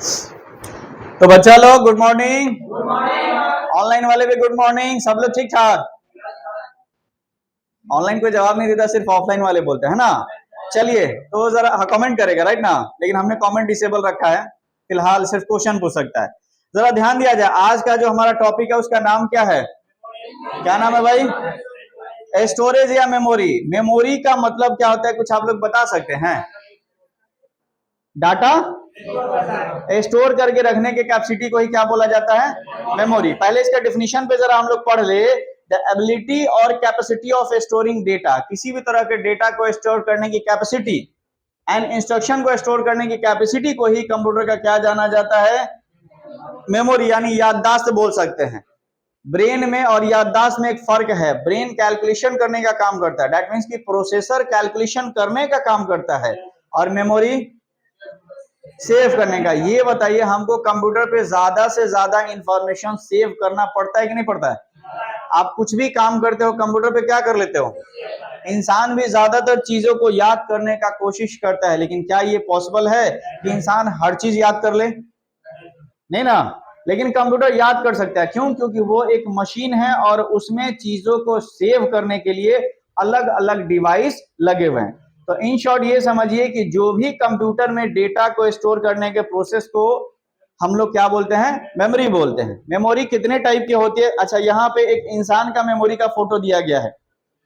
तो बच्चा लोग गुड मॉर्निंग। ऑनलाइन वाले भी गुड मॉर्निंग। सब लोग ठीक ठाक? ऑनलाइन कोई जवाब नहीं देता, सिर्फ ऑफलाइन वाले बोलते हैं ना। चलिए तो जरा कमेंट करेगा राइट ना, लेकिन हमने कमेंट डिसेबल रखा है फिलहाल, सिर्फ क्वेश्चन पूछ सकता है। जरा ध्यान दिया जाए, आज का जो हमारा टॉपिक है उसका नाम क्या है? क्या नाम है भाई? स्टोरेज या मेमोरी? मेमोरी का मतलब क्या होता है, कुछ आप लोग बता सकते हैं? डाटा स्टोर करके रखने के कैपेसिटी को ही क्या बोला जाता है? मेमोरी। पहले इसका डेफिनेशन पे जरा हम लोग पढ़ ले। द एबिलिटी और कैपेसिटी ऑफ स्टोरिंग डेटा, किसी भी तरह के डेटा को स्टोर करने की कैपेसिटी एंड इंस्ट्रक्शन को स्टोर करने की कैपेसिटी को ही कंप्यूटर का क्या जाना जाता है? मेमोरी, यानी याददाश्त बोल सकते हैं। ब्रेन में और याददाश्त में एक फर्क है। ब्रेन कैलकुलेशन करने का काम करता है, दैट मींस कि प्रोसेसर कैलकुलेशन करने का काम करता है, और मेमोरी सेव करने का। ये बताइए हमको, कंप्यूटर पे ज्यादा से ज्यादा इंफॉर्मेशन सेव करना पड़ता है कि नहीं पड़ता है? आप कुछ भी काम करते हो कंप्यूटर पे क्या कर लेते हो? इंसान भी ज्यादातर चीजों को याद करने का कोशिश करता है, लेकिन क्या ये पॉसिबल है कि इंसान हर चीज याद कर ले? नहीं ना। लेकिन कंप्यूटर याद कर सकता है। क्यों? क्योंकि वो एक मशीन है और उसमें चीजों को सेव करने के लिए अलग अलग डिवाइस लगे हुए हैं। तो इन शॉर्ट ये समझिए कि जो भी कंप्यूटर में डेटा को स्टोर करने के प्रोसेस को हम लोग क्या बोलते हैं? मेमोरी बोलते हैं। मेमोरी कितने टाइप की होती है? अच्छा, यहाँ पे एक इंसान का मेमोरी का फोटो दिया गया है।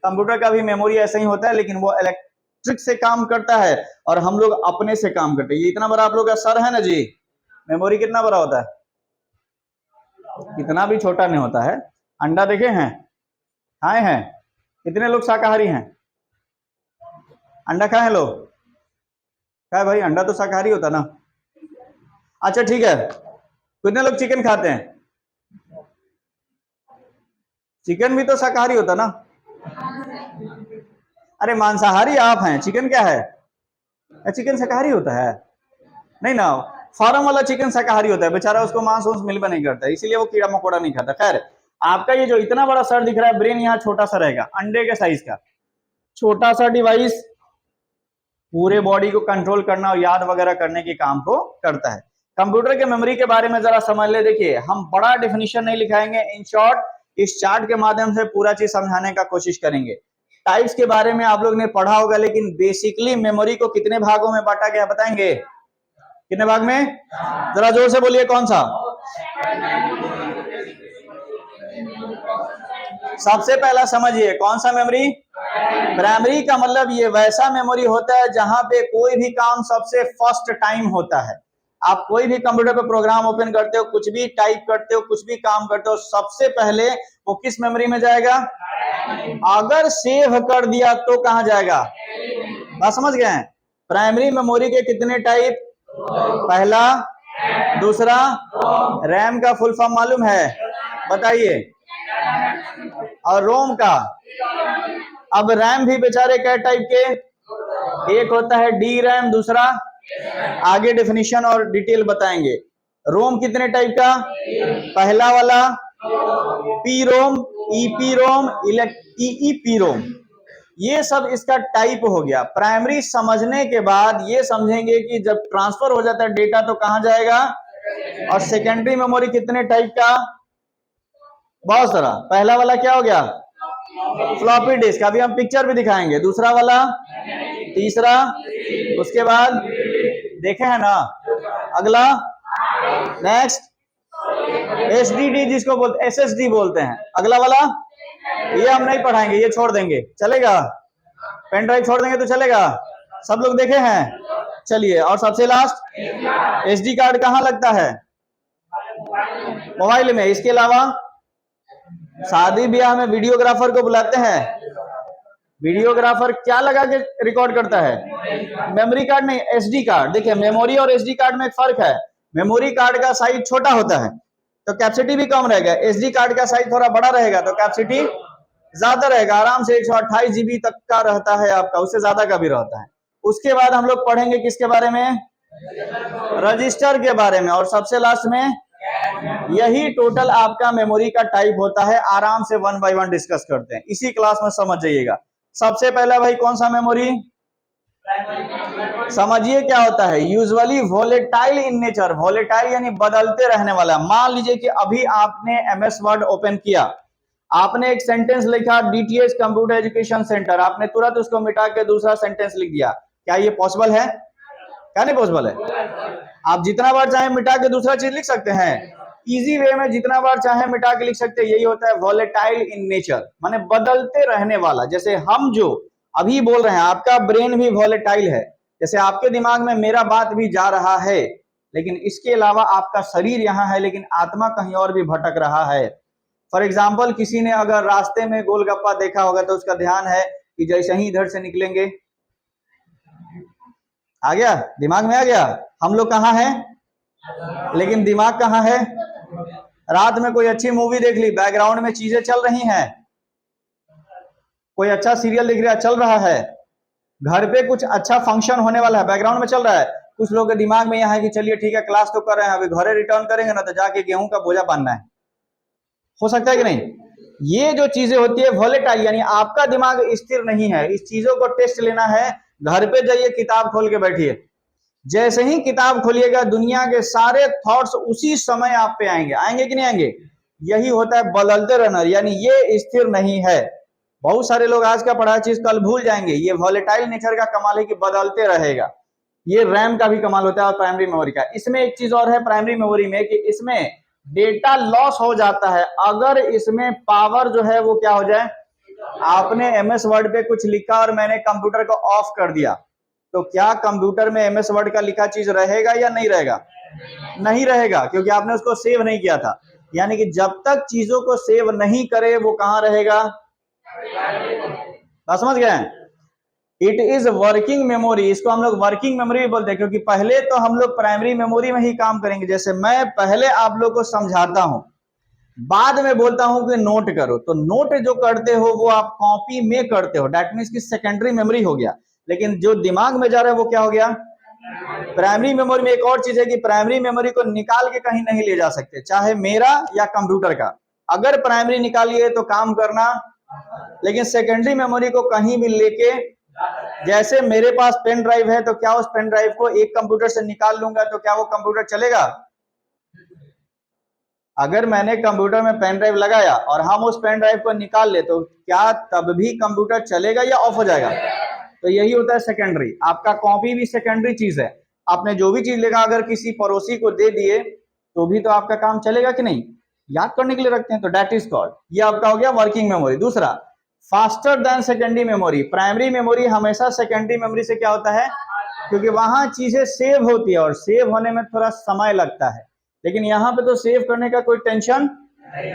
कंप्यूटर का भी मेमोरी ऐसा ही होता है, लेकिन वो इलेक्ट्रिक से काम करता है और हम लोग अपने से काम करते हैं। ये इतना बड़ा आप लोग का सर है ना जी, मेमोरी कितना बड़ा होता है? इतना भी छोटा नहीं होता है। अंडा देखे हैं? खाए हैं? कितने लोग शाकाहारी हैं? अंडा खाए लोग? खाए भाई, अंडा तो शाकाहारी होता ना। अच्छा ठीक है, कितने लोग चिकन खाते हैं? चिकन भी तो शाकाहारी होता ना। अरे मांसाहारी आप हैं, चिकन क्या है? चिकन शाकाहारी होता है? नहीं ना, फार्म वाला चिकन शाकाहारी होता है बेचारा, उसको मांस वांस मिल भी नहीं करता, इसीलिए वो कीड़ा मकोड़ा नहीं खाता। खैर, आपका ये जो इतना बड़ा सर दिख रहा है, ब्रेन यहाँ छोटा सा रहेगा, अंडे के साइज का छोटा सा डिवाइस पूरे बॉडी को कंट्रोल करना और याद वगैरह करने के काम को करता है। कंप्यूटर के मेमोरी के बारे में जरा समझ ले। देखिए, हम बड़ा डेफिनेशन नहीं लिखाएंगे, इन शॉर्ट इस चार्ट के माध्यम से पूरा चीज समझाने का कोशिश करेंगे। टाइप्स के बारे में आप लोग ने पढ़ा होगा, लेकिन बेसिकली मेमोरी को कितने भागों में बांटा गया बताएंगे? कितने भाग में? जरा जोर से बोलिए, कौन सा? सबसे पहला समझिए, कौन सा मेमोरी? प्राइमरी का मतलब ये वैसा मेमोरी होता है जहां पे कोई भी काम सबसे फर्स्ट टाइम होता है। आप कोई भी कंप्यूटर पे प्रोग्राम ओपन करते हो, कुछ भी टाइप करते हो, कुछ भी काम करते हो, सबसे पहले वो किस मेमोरी में जाएगा? अगर सेव कर दिया तो कहां जाएगा? बात समझ गए हैं? प्राइमरी मेमोरी के कितने टाइप? पहला, दूसरा, रैम का फुल फॉर्म मालूम है? बताइए। और रोम का? अब रैम भी बेचारे क्या टाइप के? एक होता है डी रैम, दूसरा आगे डेफिनेशन और डिटेल बताएंगे। रोम कितने टाइप का? पहला वाला पी रोम, ईपी रोम, ईईपी रोम, ये सब इसका टाइप हो गया। प्राइमरी समझने के बाद ये समझेंगे कि जब ट्रांसफर हो जाता है डेटा तो कहां जाएगा। और सेकेंडरी मेमोरी कितने टाइप का? बहुत सारा। पहला वाला क्या हो गया? फ्लॉपी डिस्क, अभी हम पिक्चर भी दिखाएंगे। दूसरा वाला, तीसरा, उसके बाद देखे हैं ना। अगला, नेक्स्ट, एसडीडी जिसको बोलते, एसएसडी बोलते हैं। अगला वाला ये हम नहीं पढ़ाएंगे, ये छोड़ देंगे, चलेगा? पेन ड्राइव छोड़ देंगे तो चलेगा? सब लोग देखे हैं? चलिए, और सबसे लास्ट, एसडी कार्ड कहाँ लगता है? मोबाइल में। इसके अलावा शादी ब्याह में वीडियोग्राफर को बुलाते हैं। वीडियोग्राफर क्या लगा के रिकॉर्ड करता है? मेमोरी कार्ड नहीं, एसडी कार्ड। देखिए, मेमोरी और एसडी कार्ड में एक फर्क है। मेमोरी कार्ड का साइज छोटा होता है तो कैपेसिटी भी कम रहेगा। एसडी कार्ड का साइज थोड़ा बड़ा रहेगा तो कैपेसिटी ज्यादा रहेगा। आराम से 128 जीबी तक का रहता है आपका, उससे ज्यादा का भी रहता है। उसके बाद हम लोग पढ़ेंगे किसके बारे में? रजिस्टर के बारे में। और सबसे लास्ट में, यही टोटल आपका मेमोरी का टाइप होता है। आराम से वन बाय वन डिस्कस करते हैं, इसी क्लास में समझ जाइएगा। सबसे पहला भाई कौन सा मेमोरी? समझिए क्या होता है, usually volatile in nature, volatile यानी बदलते रहने वाला। मान लीजिए कि अभी आपने एमएस वर्ड ओपन किया, आपने एक सेंटेंस लिखा डीटीएच कंप्यूटर एजुकेशन सेंटर, आपने तुरंत उसको मिटा के दूसरा सेंटेंस लिख दिया, क्या ये पॉसिबल है? क्या नहीं पॉसिबल है? आप जितना बार चाहे मिटा के दूसरा चीज लिख सकते हैं, इजी वे में जितना बार चाहे मिटा के लिख सकते हैं। यही होता है वोलेटाइल इन नेचर, माने बदलते रहने वाला। जैसे हम जो अभी बोल रहे हैं, आपका ब्रेन भी वोलेटाइल है। जैसे आपके दिमाग में मेरा बात भी जा रहा है, लेकिन इसके अलावा आपका शरीर यहाँ है, लेकिन आत्मा कहीं और भी भटक रहा है। फॉर एग्जाम्पल, किसी ने अगर रास्ते में गोलगप्पा देखा होगा तो उसका ध्यान है कि जैसे ही इधर से निकलेंगे, आ गया दिमाग में, आ गया हम लोग कहाँ हैं, लेकिन दिमाग कहाँ है? रात में कोई अच्छी मूवी देख ली, बैकग्राउंड में चीजें चल रही हैं, कोई अच्छा सीरियल दिख रहा है, चल रहा है, घर पे कुछ अच्छा फंक्शन होने वाला है, बैकग्राउंड में चल रहा है। कुछ लोग के दिमाग में यह है कि चलिए ठीक है, क्लास तो कर रहे हैं, अभी घरे रिटर्न करेंगे ना तो जाके गेहूं का बोझा बांधना है। हो सकता है कि नहीं? ये जो चीजें होती है वोलेटाइल, यानी आपका दिमाग स्थिर नहीं है। इस चीजों को टेस्ट लेना है, घर पे जाइए, किताब खोल के बैठिए, जैसे ही किताब खोलिएगा दुनिया के सारे थॉट्स उसी समय आप पे आएंगे। आएंगे कि नहीं आएंगे? यही होता है बदलते रहना, यानी ये स्थिर नहीं है। बहुत सारे लोग आज का पढ़ा चीज कल भूल जाएंगे। ये वोलेटाइल नेचर का कमाल है कि बदलते रहेगा। ये रैम का भी कमाल होता है और प्राइमरी मेमोरी का। इसमें एक चीज और है प्राइमरी मेमोरी में कि इसमें डेटा लॉस हो जाता है अगर इसमें पावर जो है वो क्या हो जाए। आपने एमएस वर्ड पे कुछ लिखा और मैंने कंप्यूटर को ऑफ कर दिया, तो क्या कंप्यूटर में एमएस वर्ड का लिखा चीज रहेगा या नहीं रहेगा? नहीं रहेगा, क्योंकि आपने उसको सेव नहीं किया था। यानी कि जब तक चीजों को सेव नहीं करे वो कहां रहेगा? समझ गए? It is working memory. इसको हम लोग वर्किंग मेमोरी भी बोलते हैं, क्योंकि पहले तो हम लोग प्राइमरी मेमोरी में ही काम करेंगे। जैसे मैं पहले आप लोग को समझाता हूं, बाद में बोलता हूं कि नोट करो, तो नोट जो करते हो वो आप कॉपी में करते हो, दैट मीन्स की सेकेंडरी मेमोरी हो गया। लेकिन जो दिमाग में जा रहा है वो क्या हो गया? प्राइमरी मेमोरी में। एक और चीज है कि प्राइमरी मेमोरी को निकाल के कहीं नहीं ले जा सकते, चाहे मेरा या कंप्यूटर का। अगर प्राइमरी निकालिए तो काम करना, लेकिन सेकेंडरी मेमोरी को कहीं भी लेके, जैसे मेरे पास पेन ड्राइव है तो क्या उस पेन ड्राइव को एक कंप्यूटर से निकाल लूंगा तो क्या वो कंप्यूटर चलेगा? अगर मैंने कंप्यूटर में पेन ड्राइव लगाया और हम उस पेन ड्राइव को निकाल ले तो क्या तब भी कंप्यूटर चलेगा या ऑफ हो जाएगा? तो यही होता है सेकेंडरी। आपका कॉपी भी सेकेंडरी चीज है। आपने जो भी चीज लिखा अगर किसी पड़ोसी को दे दिए तो भी तो आपका काम चलेगा कि नहीं? याद करने के लिए रखते हैं, तो दैट इज कॉल्ड, ये आपका हो गया वर्किंग मेमोरी। दूसरा, faster than secondary memory. Primary memory हमेशा सेकेंडरी मेमोरी से क्या होता है, क्योंकि वहां चीजें सेव होती है और सेव होने में थोड़ा समय लगता है। लेकिन यहाँ पे तो सेव करने का कोई टेंशन,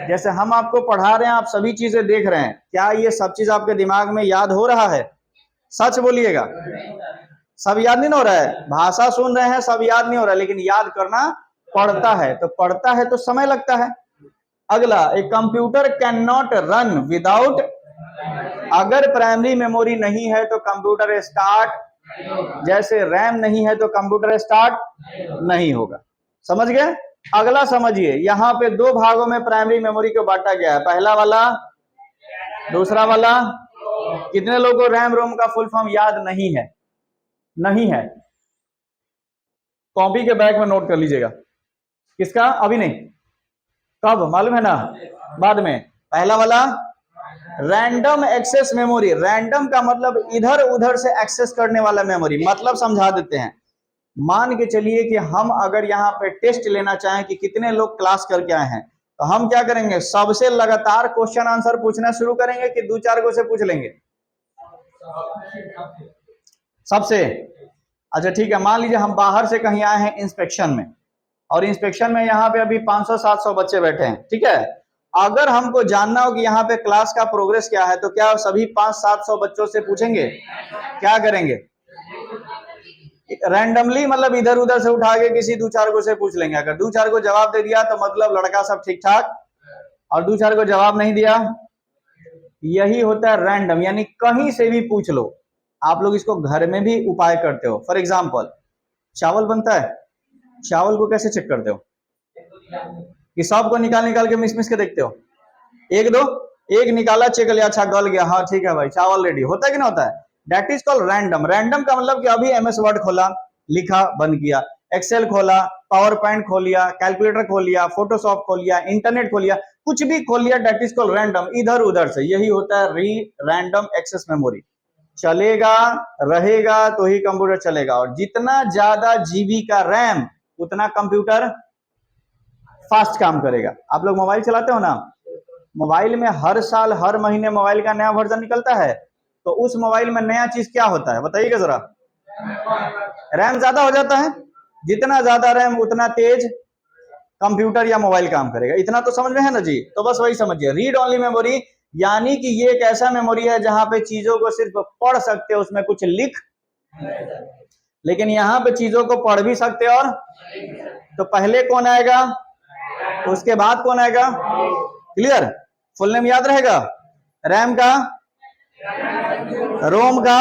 जैसे हम आपको पढ़ा रहे हैं, आप सभी चीजें देख रहे हैं, क्या ये सब चीज आपके दिमाग में याद हो रहा है? सच बोलिएगा, सब याद नहीं हो रहा है? भाषा सुन रहे हैं, सब याद नहीं हो रहा है, लेकिन याद करना पड़ता है। तो पढ़ता है तो समय लगता है। अगला, एक computer can not run without, अगर प्राइमरी मेमोरी नहीं है तो कंप्यूटर स्टार्ट, जैसे रैम नहीं है तो कंप्यूटर स्टार्ट नहीं होगा। समझ गए? अगला समझिए, यहाँ पे दो भागों में प्राइमरी मेमोरी को बांटा गया है, पहला वाला, दूसरा वाला। कितने लोगों को रैम रोम का फुल फॉर्म याद नहीं है? नहीं है? कॉपी के बैक में नोट कर लीजिएगा। किसका? अभी नहीं, कब मालूम है ना? बाद में। पहला वाला रैंडम एक्सेस मेमोरी। रैंडम का मतलब इधर उधर से एक्सेस करने वाला मेमोरी। मतलब समझा देते हैं, मान के चलिए कि हम अगर यहाँ पे टेस्ट लेना चाहें कि कितने लोग क्लास करके आए हैं, तो हम क्या करेंगे? सबसे लगातार क्वेश्चन आंसर पूछना शुरू करेंगे कि दो चार को से पूछ लेंगे? सबसे। अच्छा ठीक है, मान लीजिए हम बाहर से कहीं आए हैं इंस्पेक्शन में, और इंस्पेक्शन में यहाँ पे अभी 500-700 बच्चे बैठे हैं, ठीक है। अगर हमको जानना हो कि यहाँ पे क्लास का प्रोग्रेस क्या है, तो क्या सभी 500-700 बच्चों से पूछेंगे? क्या करेंगे? रैंडमली, मतलब इधर उधर से उठा के किसी दो चार को से पूछ लेंगे। अगर दो चार को जवाब दे दिया तो मतलब लड़का सब ठीक ठाक, और दो चार को जवाब नहीं दिया, यही होता है रैंडम, यानी कहीं से भी पूछ लो। आप लोग इसको घर में भी उपाय करते हो। फॉर एग्जाम्पल, चावल बनता है, चावल को कैसे चेक करते हो? कि सबको निकाल निकाल के मिस मिस के देखते हो? एक दो, एक निकाला, चेक लिया, अच्छा गल गया, हाँ ठीक है भाई चावल रेडी, होता है कि ना होता है? That is called random. Random का मतलब कि अभी एमएस वर्ड खोला, लिखा, बंद किया, एक्सेल खोला, पावर पॉइंट खोल लिया, कैलकुलेटर खोल लिया, फोटोशॉप खोल लिया, इंटरनेट खोल लिया, कुछ भी खोल लिया, दैट इज कॉल्ड रैंडम, इधर उधर से। यही होता है री रैंडम एक्सेस मेमोरी। चलेगा रहेगा तो ही कंप्यूटर चलेगा, और जितना ज्यादा जीबी का रैम उतना कंप्यूटर फास्ट काम करेगा। आप लोग मोबाइल चलाते हो ना, मोबाइल में हर साल हर महीने मोबाइल का नया वर्जन निकलता है, तो उस मोबाइल में नया चीज क्या होता है बताइएगा जरा? रैम ज्यादा हो जाता है। जितना ज्यादा रैम उतना तेज कंप्यूटर या मोबाइल काम करेगा। इतना तो समझ में है ना जी? तो बस वही समझिए, रीड ओनली मेमोरी यानी कि ये एक ऐसा मेमोरी है जहां पे चीजों को सिर्फ पढ़ सकते हो, उसमें कुछ लिख, लेकिन यहां पे चीजों को पढ़ भी सकते हो। और तो पहले कौन आएगा, उसके बाद कौन आएगा? क्लियर? फुल नेम याद रहेगा? रैम का, रोम का।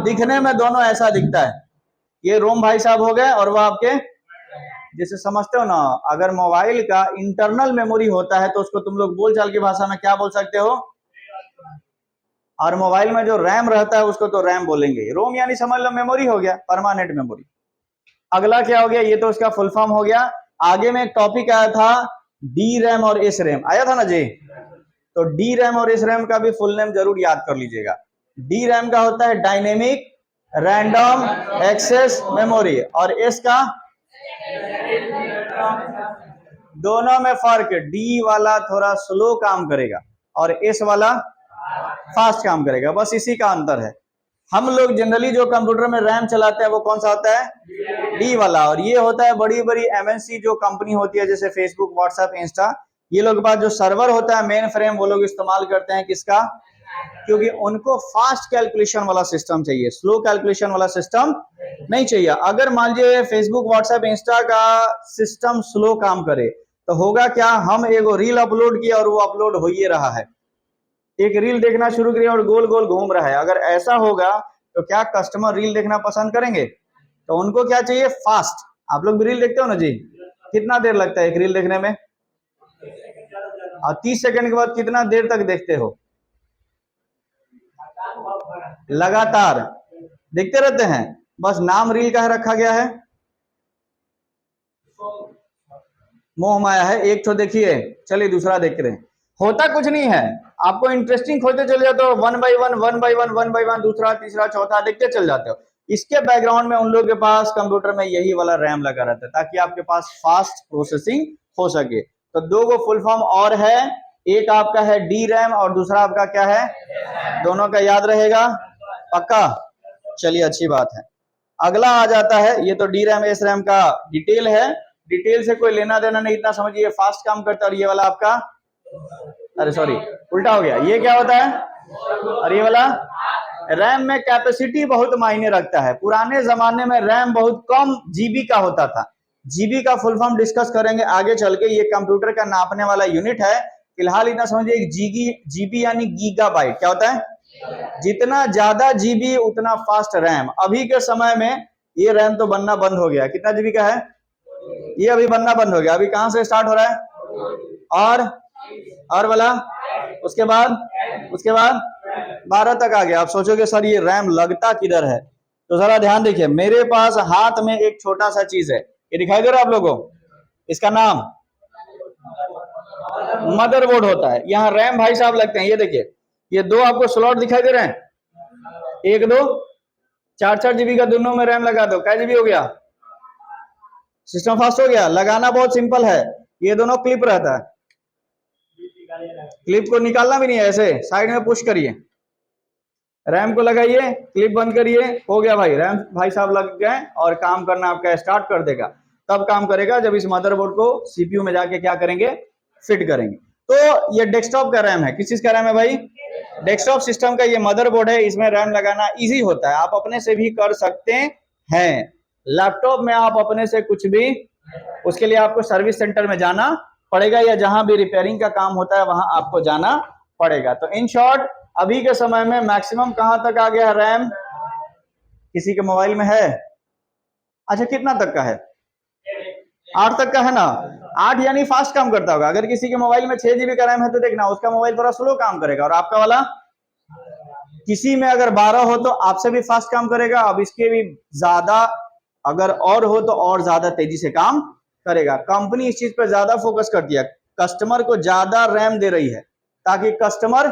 दिखने में दोनों ऐसा दिखता है, ये रोम भाई साहब हो गए, और वो आपके, जैसे समझते हो ना, अगर मोबाइल का इंटरनल मेमोरी होता है तो उसको तुम लोग बोलचाल की भाषा में क्या बोल सकते हो? और मोबाइल में जो रैम रहता है उसको तो रैम बोलेंगे। रोम यानी समझ लो मेमोरी हो गया, परमानेंट मेमोरी। अगला क्या हो गया? ये तो उसका फुल फॉर्म हो गया। आगे में एक टॉपिक आया था डी रैम और एस रैम, आया था ना जी? तो डी रैम और एस रैम का भी फुल नेम जरूर याद कर लीजिएगा। डी रैम का होता है डायनेमिक रैंडम एक्सेस मेमोरी, और एस का, दोनों में फर्क, डी वाला थोड़ा स्लो काम करेगा और एस वाला फास्ट काम करेगा, बस इसी का अंतर है। हम लोग जनरली जो कंप्यूटर में रैम चलाते हैं वो कौन सा होता है? डी वाला। और ये होता है बड़ी बड़ी एमएनसी जो कंपनी होती है, जैसे फेसबुक, व्हाट्सएप, इंस्टा, ये लोग के पास जो सर्वर होता है मेन फ्रेम, वो लोग इस्तेमाल करते हैं किसका? क्योंकि उनको फास्ट कैलकुलेशन वाला सिस्टम चाहिए, स्लो कैलकुलेशन वाला सिस्टम नहीं चाहिए। अगर मान लीजिए फेसबुक, व्हाट्सएप, इंस्टा का सिस्टम स्लो काम करे तो होगा क्या? हम एक रील अपलोड किया और वो अपलोड हो ही रहा है, एक रील देखना शुरू करिए और गोल गोल घूम रहा है। अगर ऐसा होगा तो क्या कस्टमर रील देखना पसंद करेंगे? तो उनको क्या चाहिए? फास्ट। आप लोग भी रील देखते हो ना जी? कितना देर लगता है एक रील देखने में? और 30 सेकंड के बाद कितना देर तक देखते हो? लगातार देखते रहते हैं, बस नाम रील का रखा गया है, मोह माया है। एक तो देखिए, चलिए दूसरा देख रहे हैं। होता कुछ नहीं है, आपको इंटरेस्टिंग खोजते चले जाते हो, one by one, one by one, one by one, दूसरा, तीसरा, चौथा देखते चल जाते हो। इसके बैकग्राउंड में उन लोगों के पास कंप्यूटर में यही वाला रैम लगा रहता है, ताकि आपके पास फास्ट प्रोसेसिंग हो सके। तो दो गो फुल फॉर्म और है, एक आपका है डी रैम और दूसरा आपका क्या है? दोनों का याद रहेगा पक्का? चलिए अच्छी बात है। अगला आ जाता है, ये तो डी रैम एस रैम का डिटेल है, डिटेल से कोई लेना देना नहीं, इतना समझिए फास्ट काम करता है। और ये वाला आपका, अरे सॉरी उल्टा हो गया, ये क्या होता है? और ये वाला रैम में कैपेसिटी बहुत मायने रखता है। पुराने जमाने में रैम बहुत कम जीबी का होता था। जीबी का फुल फॉर्म डिस्कस करेंगे आगे चल के, ये कंप्यूटर का नापने वाला यूनिट है। फिलहाल इतना समझिए, एक जीबी यानी गीगाबाइट क्या होता है? जितना ज्यादा जीबी उतना फास्ट रैम। अभी के समय में ये रैम तो बनना बंद हो गया। कितना जीबी का है ये? अभी बनना बंद हो गया। अभी कहां से स्टार्ट हो रहा है? और वाला, उसके बाद 12 तक आ गया। आप सोचोगे सर ये रैम लगता किधर है? तो जरा ध्यान देखिए, मेरे पास हाथ में एक छोटा सा चीज है, ये दिखाई दे रहा है आप लोगों को? इसका नाम मदरबोर्ड होता है। यहाँ रैम भाई साहब लगते हैं, ये देखिए, ये दो आपको स्लॉट दिखाई दे रहे हैं, 1, 2, 4 जीबी का दोनों में रैम लगा दो, कै जीबी हो गया? सिस्टम फास्ट हो गया। लगाना बहुत सिंपल है, ये दोनों क्लिप रहता है, क्लिप को निकालना भी नहीं है, ऐसे साइड में पुश करिए, रैम को लगाइए, क्लिप बंद करिए, हो गया भाई, रैम भाई साहब लग गए और काम करना आपका स्टार्ट कर देगा। तब काम करेगा जब इस मदरबोर्ड को सीपीयू में जाके क्या करेंगे? फिट करेंगे। तो ये डेस्कटॉप का रैम है। किस चीज का रैम है भाई? डेस्कटॉप सिस्टम का ये मदरबोर्ड है, इसमें रैम लगाना इजी होता है, आप अपने से भी कर सकते हैं। लैपटॉप में आप अपने से कुछ भी, उसके लिए आपको सर्विस सेंटर में जाना पड़ेगा, या जहां भी रिपेयरिंग का काम होता है वहां आपको जाना पड़ेगा। तो इन शॉर्ट अभी के समय में मैक्सिमम कहां तक आ गया रैम? किसी के मोबाइल में है? अच्छा कितना तक का है? 8 तक का है ना? 8 यानी फास्ट काम करता होगा। अगर किसी के मोबाइल में 6 जीबी का रैम है तो देखना उसका मोबाइल थोड़ा स्लो काम करेगा, और आपका वाला किसी में अगर 12 हो तो आपसे भी फास्ट काम करेगा, अब इसके भी ज्यादा अगर और हो तो और ज्यादा तेजी से काम करेगा। कंपनी इस चीज पर ज्यादा फोकस करती है, कस्टमर को ज्यादा रैम दे रही है ताकि कस्टमर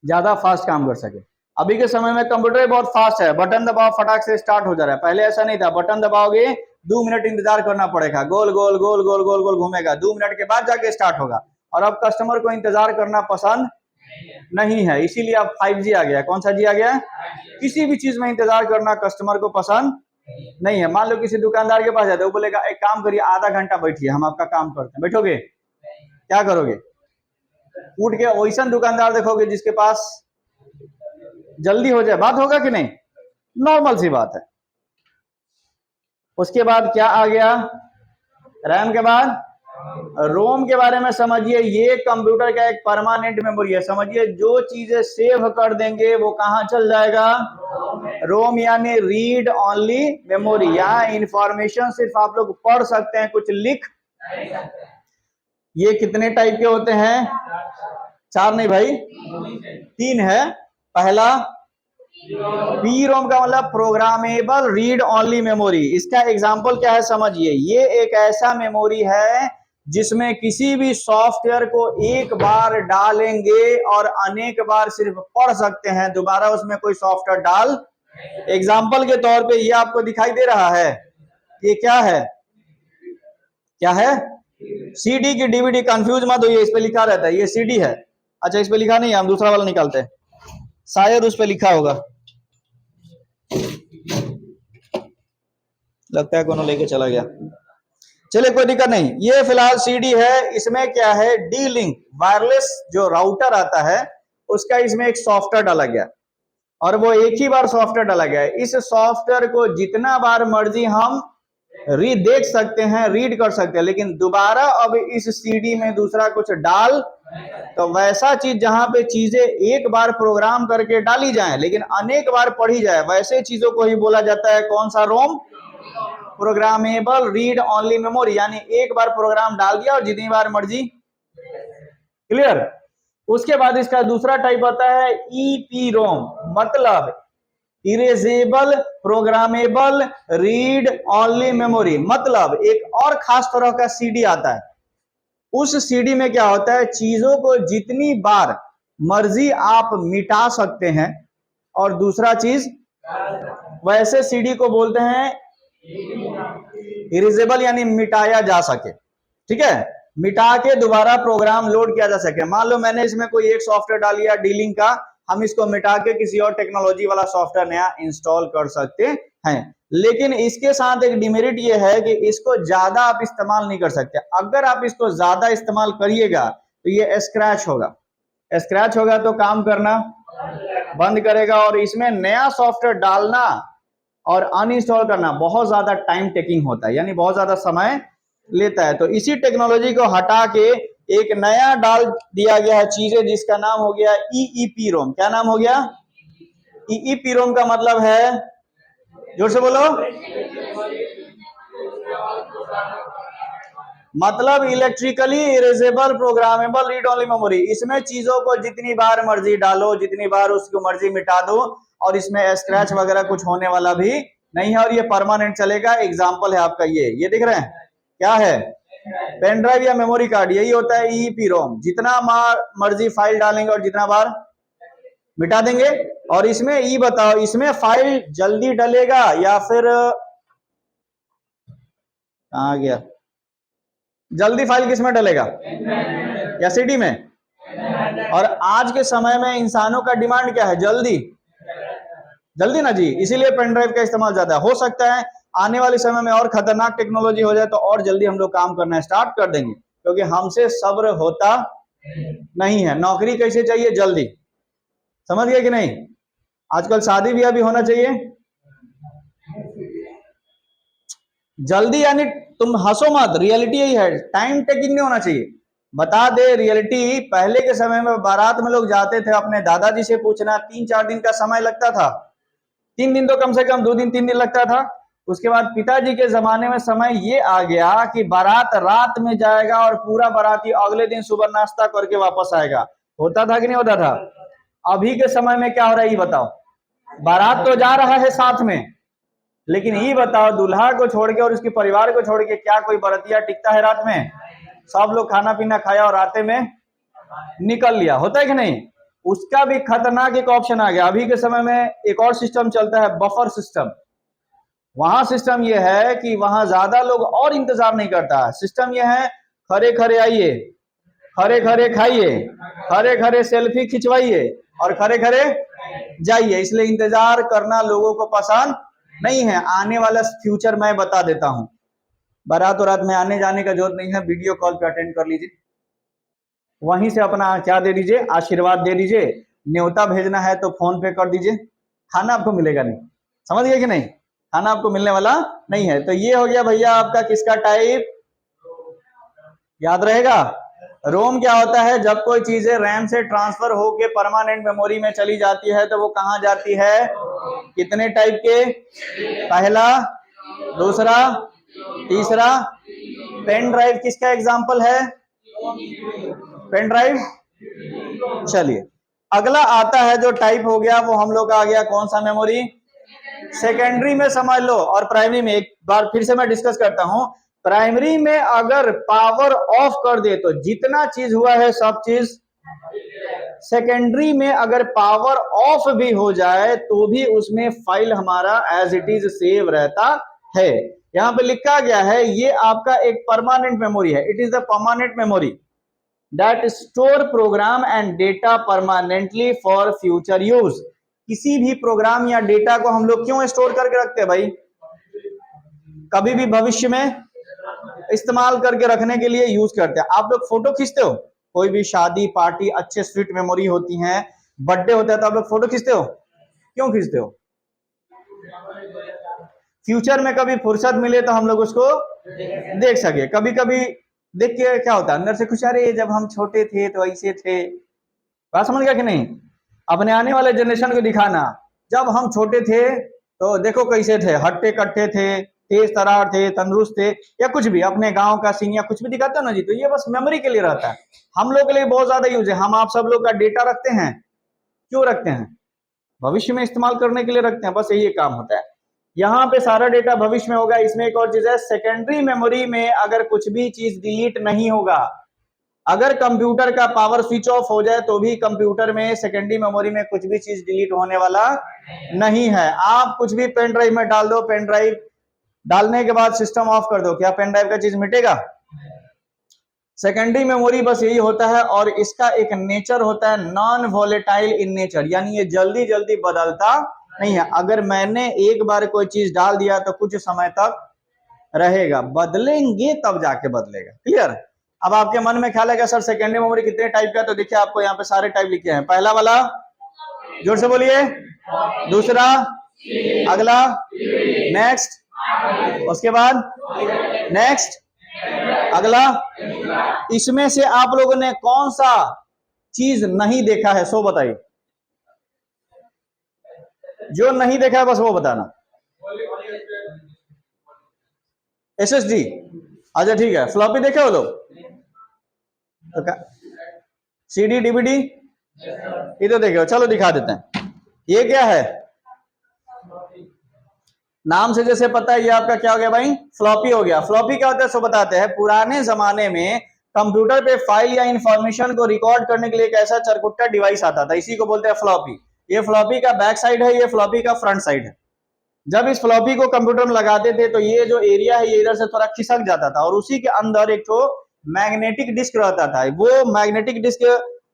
ज्यादा फास्ट काम कर सके। अभी के समय में कंप्यूटर बहुत फास्ट है, बटन दबाओ फटाक से स्टार्ट हो जा रहा है। पहले ऐसा नहीं था, बटन दबाओगे 2 मिनट इंतजार करना पड़ेगा, गोल गोल गोल गोल गोल गोल घूमेगा, 2 मिनट के बाद जाके स्टार्ट होगा। और अब कस्टमर को इंतजार करना पसंद नहीं है, इसीलिए अब 5G आ गया। कौन सा जी आ गया? किसी भी चीज में इंतजार करना कस्टमर को पसंद नहीं है। मान लो किसी दुकानदार के पास जाते हो, वो बोलेगा एक काम करिए आधा घंटा बैठिए हम आपका काम करते हैं, बैठोगे? क्या करोगे? उठ के वैसा दुकानदार देखोगे जिसके पास जल्दी हो जाए, बात होगा कि नहीं? नॉर्मल सी बात है। उसके बाद क्या आ गया? रैम के बाद रोम के बारे में समझिए। ये कंप्यूटर का एक परमानेंट मेमोरी है। समझिए, जो चीजें सेव कर देंगे वो कहां चल जाएगा? रोम यानी रीड ओनली मेमोरी। यहाँ इंफॉर्मेशन सिर्फ आप लोग पढ़ सकते हैं, कुछ लिख। ये कितने टाइप के होते हैं? 4 नहीं भाई, 3 है। पहला पी रोम का मतलब प्रोग्रामेबल रीड ओनली मेमोरी। इसका एग्जांपल क्या है समझिए। ये एक ऐसा मेमोरी है जिसमें किसी भी सॉफ्टवेयर को एक बार डालेंगे और अनेक बार सिर्फ पढ़ सकते हैं, दोबारा उसमें कोई सॉफ्टवेयर डाल। एग्जांपल के तौर पे ये आपको दिखाई दे रहा है, ये क्या है? क्या है? सीडी की डीवीडी। कंफ्यूज मत होइए, इस पे लिखा रहता है ये सीडी है। अच्छा, इस पे लिखा नहीं है, हम दूसरा वाला निकालते हैं, शायद उस पे लिखा होगा, लगता है कोनो लेके चला गया। चलिए कोई दिक्कत नहीं, ये फिलहाल सीडी है। इसमें क्या है? डी लिंक वायरलेस जो राउटर आता है उसका इसमें एक सॉफ्टवेयर डाला गया, और वो एक ही बार सॉफ्टवेयर डाला गया है। इस सॉफ्टवेयर को जितना बार मर्जी हम देख सकते हैं, रीड कर सकते हैं, लेकिन दोबारा अब इस सीडी में दूसरा कुछ डाल, तो वैसा चीज जहां पे चीजें एक बार प्रोग्राम करके डाली जाए लेकिन अनेक बार पढ़ी जाए, वैसे चीजों को ही बोला जाता है कौन सा? रोम, प्रोग्रामेबल रीड ओनली मेमोरी। यानी एक बार प्रोग्राम डाल दिया और जितनी बार मर्जी। क्लियर? उसके बाद इसका दूसरा टाइप आता है ईपी रोम, मतलब erasable programmable read only memory. मतलब एक और खास तरह का सीडी आता है। उस सीडी में क्या होता है? चीजों को जितनी बार मर्जी आप मिटा सकते हैं, और दूसरा चीज वैसे सीडी को बोलते हैं इरेजेबल, यानी मिटाया जा सके। ठीक है, मिटा के दोबारा प्रोग्राम लोड किया जा सके। मान लो मैंने इसमें कोई एक सॉफ्टवेयर डाल दिया डीलिंग का, हम इसको मिटा के किसी और टेक्नोलॉजी वाला सॉफ्टवेयर नया इंस्टॉल कर सकते हैं। लेकिन इसके साथ एक डिमेरिट ये है कि इसको ज्यादा आप इस्तेमाल नहीं कर सकते। अगर आप इसको ज्यादा इस्तेमाल करिएगा तो ये स्क्रैच होगा। स्क्रैच होगा तो काम करना बंद करेगा, और इसमें नया सॉफ्टवेयर डालना और अनइंस्टॉल करना बहुत ज्यादा टाइम टेकिंग होता है, यानी बहुत ज्यादा समय लेता है। तो इसी टेक्नोलॉजी को हटा के एक नया डाल दिया गया है चीजें, जिसका नाम हो गया ईईपी रोम। क्या नाम हो गया? ईईपी रोम का मतलब है, जोर से बोलो, मतलब electrically erasable programmable read only memory. इसमें चीजों को जितनी बार मर्जी डालो, जितनी बार उसको मर्जी मिटा दो, और इसमें स्क्रैच वगैरह कुछ होने वाला भी नहीं है, और ये परमानेंट चलेगा। एग्जांपल है आपका ये दिख रहे हैं, क्या है? पेन ड्राइव या मेमोरी कार्ड। यही होता है ईईपी रोम। जितना मर्जी फाइल डालेंगे और जितना बार मिटा देंगे। और इसमें ई बताओ, इसमें फाइल जल्दी डलेगा या फिर कहां गया? जल्दी फाइल किसमें डलेगा? या सीडी में? और आज के समय में इंसानों का डिमांड क्या है? जल्दी जल्दी ना जी, इसीलिए पेन ड्राइव का इस्तेमाल ज्यादा। हो सकता है आने वाले समय में और खतरनाक टेक्नोलॉजी हो जाए तो और जल्दी हम लोग काम करना स्टार्ट कर देंगे, क्योंकि हमसे सब्र होता नहीं है। नौकरी कैसे चाहिए? जल्दी। समझ गए कि नहीं? आजकल शादी ब्याह भी होना चाहिए जल्दी, यानी तुम हंसो मत, रियलिटी यही है। टाइम टेकिंग नहीं होना चाहिए। बता दे रियलिटी, पहले के समय में बारात में लोग जाते थे, अपने दादाजी से पूछना 3-4 दिन का समय लगता था। 3 दिन तो कम से कम, 2 दिन 3 दिन लगता था। उसके बाद पिताजी के जमाने में समय ये आ गया कि बारात रात में जाएगा और पूरा बाराती अगले दिन सुबह नाश्ता करके वापस आएगा। होता था कि नहीं होता था? अभी के समय में क्या हो रहा है ये बताओ। बारात तो जा रहा है साथ में, लेकिन ये बताओ दूल्हा को छोड़ के और उसके परिवार को छोड़ के क्या कोई बरतिया टिकता है रात में? सब लोग खाना पीना खाया और राते में निकल लिया, होता है कि नहीं? उसका भी खतरनाक एक ऑप्शन आ गया। अभी के समय में एक और सिस्टम चलता है, बफर सिस्टम। वहां सिस्टम यह है कि वहां ज्यादा लोग और इंतजार नहीं करता है। सिस्टम यह है, खरे खरे आइए, खरे खरे खाइए, खरे खरे सेल्फी खिंचवाइए और खरे खरे जाइए। इसलिए इंतजार करना लोगों को पसंद नहीं है। आने वाला फ्यूचर मैं बता देता हूं। बारात और रात में आने जाने का जरूरत नहीं है, वीडियो कॉल पे अटेंड कर लीजिए, वहीं से अपना क्या दे दीजिए, आशीर्वाद दे दीजिए। न्योता भेजना है तो फोन पे कर दीजिए, खाना आपको मिलेगा नहीं। समझ गए कि नहीं? खाना आपको मिलने वाला नहीं है। तो ये हो गया भैया आपका किसका टाइप, याद रहेगा। रोम क्या होता है? जब कोई चीजें रैम से ट्रांसफर होके परमानेंट मेमोरी में चली जाती है तो वो कहां जाती है? कितने टाइप के? पहला, दूसरा, तीसरा। पेन ड्राइव किसका एग्जाम्पल है? Pen drive. चलिए अगला आता है जो टाइप हो गया, वो हम लोग का आ गया कौन सा मेमोरी? सेकेंडरी में समझ लो और प्राइमरी में। एक बार फिर से मैं डिस्कस करता हूं। प्राइमरी में अगर पावर ऑफ कर दे तो जितना चीज हुआ है सब चीज। सेकेंडरी में अगर पावर ऑफ भी हो जाए तो भी उसमें फाइल हमारा एज इट इज सेव रहता है। यहां पे लिखा गया है ये आपका एक परमानेंट मेमोरी है। It is the permanent memory that store programme and data permanently for future use. किसी भी प्रोग्राम या डेटा को हम लोग क्यों स्टोर करके रखते हैं भाई? कभी भी भविष्य में इस्तेमाल करके रखने के लिए यूज करते हैं। आप लोग फोटो खींचते हो, कोई भी शादी पार्टी अच्छे स्वीट मेमोरी होती हैं, बर्थडे होता है तो आप लोग फोटो खींचते हो। क्यों खींचते हो? फ्यूचर में कभी फुर्सत मिले तो हम लोग उसको देख सके। कभी कभी देख के क्या होता है अंदर से खुश, अरे जब हम छोटे थे तो ऐसे थे। बात समझ गया कि नहीं? अपने आने वाले जनरेशन को दिखाना, जब हम छोटे थे तो देखो कैसे थे, हट्टे कट्टे थे, तेज तरार थे, तंदुरुस्त थे, या कुछ भी अपने गांव का सीन या कुछ भी दिखाता ना जी। तो ये बस मेमोरी के लिए रहता है, हम लोग के लिए बहुत ज्यादा यूज है। हम आप सब लोग का डेटा रखते हैं, क्यों रखते हैं? भविष्य में इस्तेमाल करने के लिए रखते हैं, बस यही काम होता है। यहाँ पे सारा डेटा भविष्य में होगा। इसमें एक और चीज है, सेकेंडरी मेमोरी में अगर कुछ भी चीज डिलीट नहीं होगा, अगर कंप्यूटर का पावर स्विच ऑफ हो जाए तो भी कंप्यूटर में सेकेंडरी मेमोरी में कुछ भी चीज डिलीट होने वाला नहीं है। आप कुछ भी पेन ड्राइव में डाल दो, पेन ड्राइव डालने के बाद सिस्टम ऑफ कर दो, क्या पेन ड्राइव का चीज मिटेगा? सेकेंडरी मेमोरी बस यही होता है। और इसका एक नेचर होता है नॉन वॉलेटाइल इन नेचर, यानी ये जल्दी जल्दी बदलता नहीं है। अगर मैंने एक बार कोई चीज डाल दिया तो कुछ समय तक रहेगा, बदलेंगे तब जाके बदलेगा। क्लियर? अब आपके मन में ख्याल है कि सर सेकेंडरी मेमोरी कितने टाइप का है? तो देखिए आपको यहाँ पे सारे टाइप लिखे हैं। पहला वाला, जोर से बोलिए, दूसरा, अगला, नेक्स्ट, उसके बाद नेक्स्ट, अगला। इसमें से आप लोगों ने कौन सा चीज नहीं देखा है सो बताइए। जो नहीं देखा है बस वो बताना। SSD, अच्छा ठीक है। फ्लॉपी देखे हो लोग? तो CD DVD ये तो देखे हो। चलो दिखा देते हैं। ये क्या है? नाम से जैसे पता है ये आपका क्या हो गया भाई? फ्लॉपी हो गया। फ्लॉपी क्या होता है सो बताते हैं। पुराने जमाने में कंप्यूटर पे फाइल या इंफॉर्मेशन को रिकॉर्ड करने के लिए एक ऐसा चरकुट्टा डिवाइस आता था, इसी को बोलते हैं फ्लॉपी। ये फ्लॉपी का बैक साइड है, ये फ्लॉपी का फ्रंट साइड है। जब इस फ्लॉपी को कंप्यूटर में लगाते थे तो ये जो एरिया है ये इधर से थोड़ा खिसक जाता था, और उसी के अंदर एक तो मैग्नेटिक डिस्क रहता था। वो मैग्नेटिक डिस्क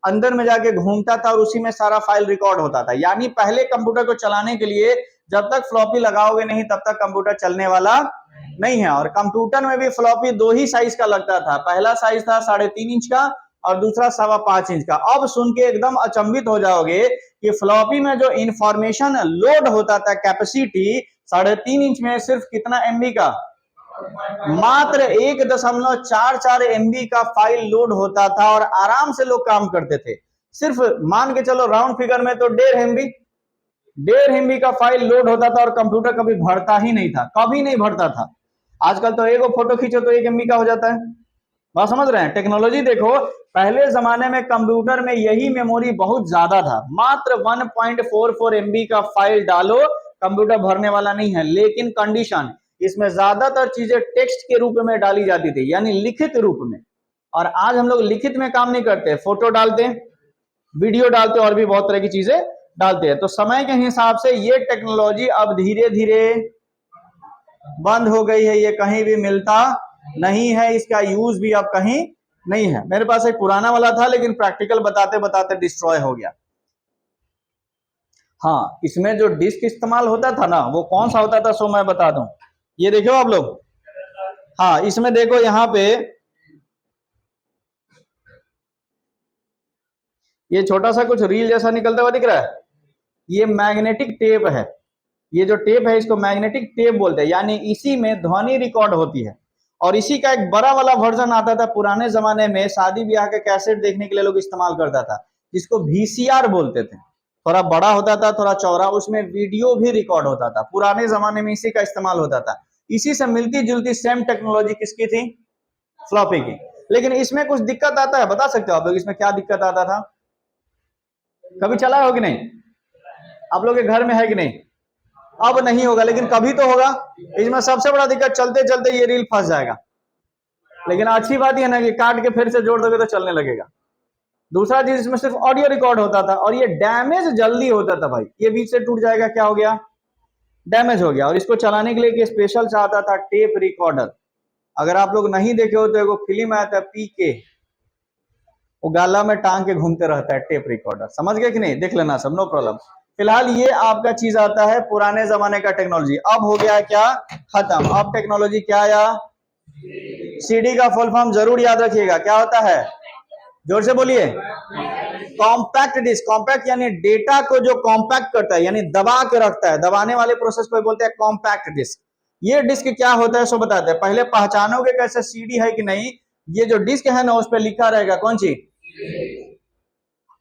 अंदर में जाके घूमता था और उसी में सारा फाइल रिकॉर्ड होता था। यानी पहले कंप्यूटर को चलाने के लिए जब तक फ्लॉपी लगाओगे नहीं तब तक कंप्यूटर चलने वाला नहीं है। और कंप्यूटर में भी फ्लॉपी दो ही साइज का लगता था। पहला साइज था 3.5 इंच का और दूसरा 5.25 इंच का। अब सुन के एकदम अचंभित हो जाओगे कि फ्लॉपी में जो इंफॉर्मेशन लोड होता था कैपेसिटी 3.5 इंच में सिर्फ कितना MB का? मात्र 1.44 MB का फाइल लोड होता था और आराम से लोग काम करते थे। सिर्फ मान के चलो राउंड फिगर में तो 1.5 MB का फाइल लोड होता था और कंप्यूटर कभी भरता ही नहीं था, कभी नहीं भरता था। आजकल तो एक फोटो खींचो तो 1 MB का हो जाता है। बात समझ रहे हैं? टेक्नोलॉजी देखो, पहले जमाने में कंप्यूटर में यही मेमोरी बहुत ज्यादा था, मात्र 1.44 MB का फाइल डालो, कंप्यूटर भरने वाला नहीं है। लेकिन कंडीशन, इसमें ज्यादातर चीजें टेक्स्ट के रूप में डाली जाती थी, यानी लिखित रूप में। और आज हम लोग लिखित में काम नहीं करते, फोटो डालते, वीडियो डालते, और भी बहुत तरह की चीजें डालते हैं। तो समय के हिसाब से ये टेक्नोलॉजी अब धीरे धीरे बंद हो गई है, ये कहीं भी मिलता नहीं है, इसका यूज भी अब कहीं नहीं है। मेरे पास एक पुराना वाला था, लेकिन प्रैक्टिकल बताते बताते डिस्ट्रॉय हो गया। हाँ, इसमें जो डिस्क इस्तेमाल होता था ना, वो कौन सा होता था, सो मैं बता दूं। ये देखो आप लोग, हाँ इसमें देखो यहाँ पे ये छोटा सा कुछ रील जैसा निकलता हुआ दिख रहा है, ये मैग्नेटिक टेप है। ये जो टेप है इसको मैग्नेटिक टेप बोलते हैं, यानी इसी में ध्वनि रिकॉर्ड होती है। और इसी का एक बड़ा वाला वर्जन आता था पुराने जमाने में, शादी ब्याह के कैसेट देखने के लिए लोग इस्तेमाल करता था, जिसको VCR बोलते थे। थोड़ा बड़ा होता था, थोड़ा चौड़ा, उसमें वीडियो भी रिकॉर्ड होता था। पुराने जमाने में इसी का इस्तेमाल होता था। इसी से मिलती जुलती सेम टेक्नोलॉजी किसकी थी? फ्लॉपी की। लेकिन इसमें कुछ दिक्कत आता है, बता सकते हो आप लोग इसमें क्या दिक्कत आता था? कभी चला हो कि नहीं? आप लोग के घर में है कि नहीं? अब नहीं होगा, लेकिन कभी तो होगा। इसमें सबसे बड़ा दिक्कत, चलते चलते ये रील फंस जाएगा। लेकिन अच्छी बात यह ना कि काट के फिर से जोड़ दोगे तो चलने लगेगा। दूसरा चीज, इसमें सिर्फ ऑडियो रिकॉर्ड होता था, और ये डैमेज जल्दी होता था भाई। ये बीच से टूट जाएगा, क्या हो गया? डैमेज हो गया। और इसको चलाने के लिए स्पेशल चाहता था टेप रिकॉर्डर। अगर आप लोग नहीं देखे हो तो एगो फिल्म आया था PK, वो गाला में टांग के घूमते रहता है टेप रिकॉर्डर। समझ गए कि नहीं? देख लेना सब, नो प्रॉब्लम। फिलहाल ये आपका चीज आता है पुराने जमाने का टेक्नोलॉजी। अब हो गया क्या? खत्म। अब टेक्नोलॉजी क्या आया? CD का फुल फॉर्म जरूर याद रखिएगा, क्या होता है? जोर से बोलिए। Compact disc. कॉम्पैक्ट यानी डेटा को जो कॉम्पैक्ट करता है, यानी दबा के रखता है, दबाने वाले प्रोसेस को बोलते हैं कॉम्पैक्ट डिस्क। ये डिस्क क्या होता है सो बताते हैं। पहले पहचानोगे कैसे CD है कि नहीं? ये जो डिस्क है ना, उस पर लिखा रहेगा कौन सी,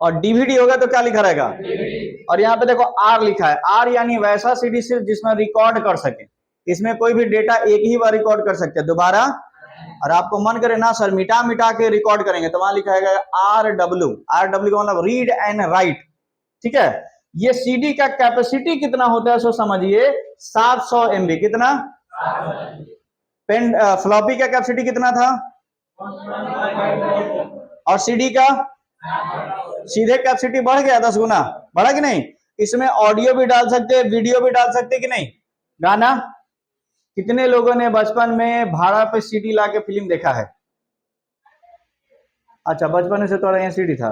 और DVD होगा तो क्या लिखा रहेगा? और यहाँ पे देखो R लिखा है। R यानी वैसा CD सिर्फ जिसमें रिकॉर्ड कर सके। इसमें कोई भी डेटा एक ही बार रिकॉर्ड कर सकते हैं, दोबारा। और आपको मन करे ना सर मिटा मिटा के रिकॉर्ड करेंगे, तो वहां लिखा है RW। RW का मतलब रीड एंड राइट, ठीक है। ये CD का कैपेसिटी कितना होता है सो समझिए, 700 MB। कितना? पेन फ्लॉपी का कैपेसिटी कितना था? और CD का सीधे कैपेसिटी बढ़ गया, 10 गुना बढ़ा कि नहीं? इसमें ऑडियो भी डाल सकते हैं, वीडियो भी डाल सकते कि नहीं? गाना। कितने लोगों ने बचपन में भाड़ा पे CD ला के फिल्म देखा है? अच्छा, बचपन से तो यहाँ CD था।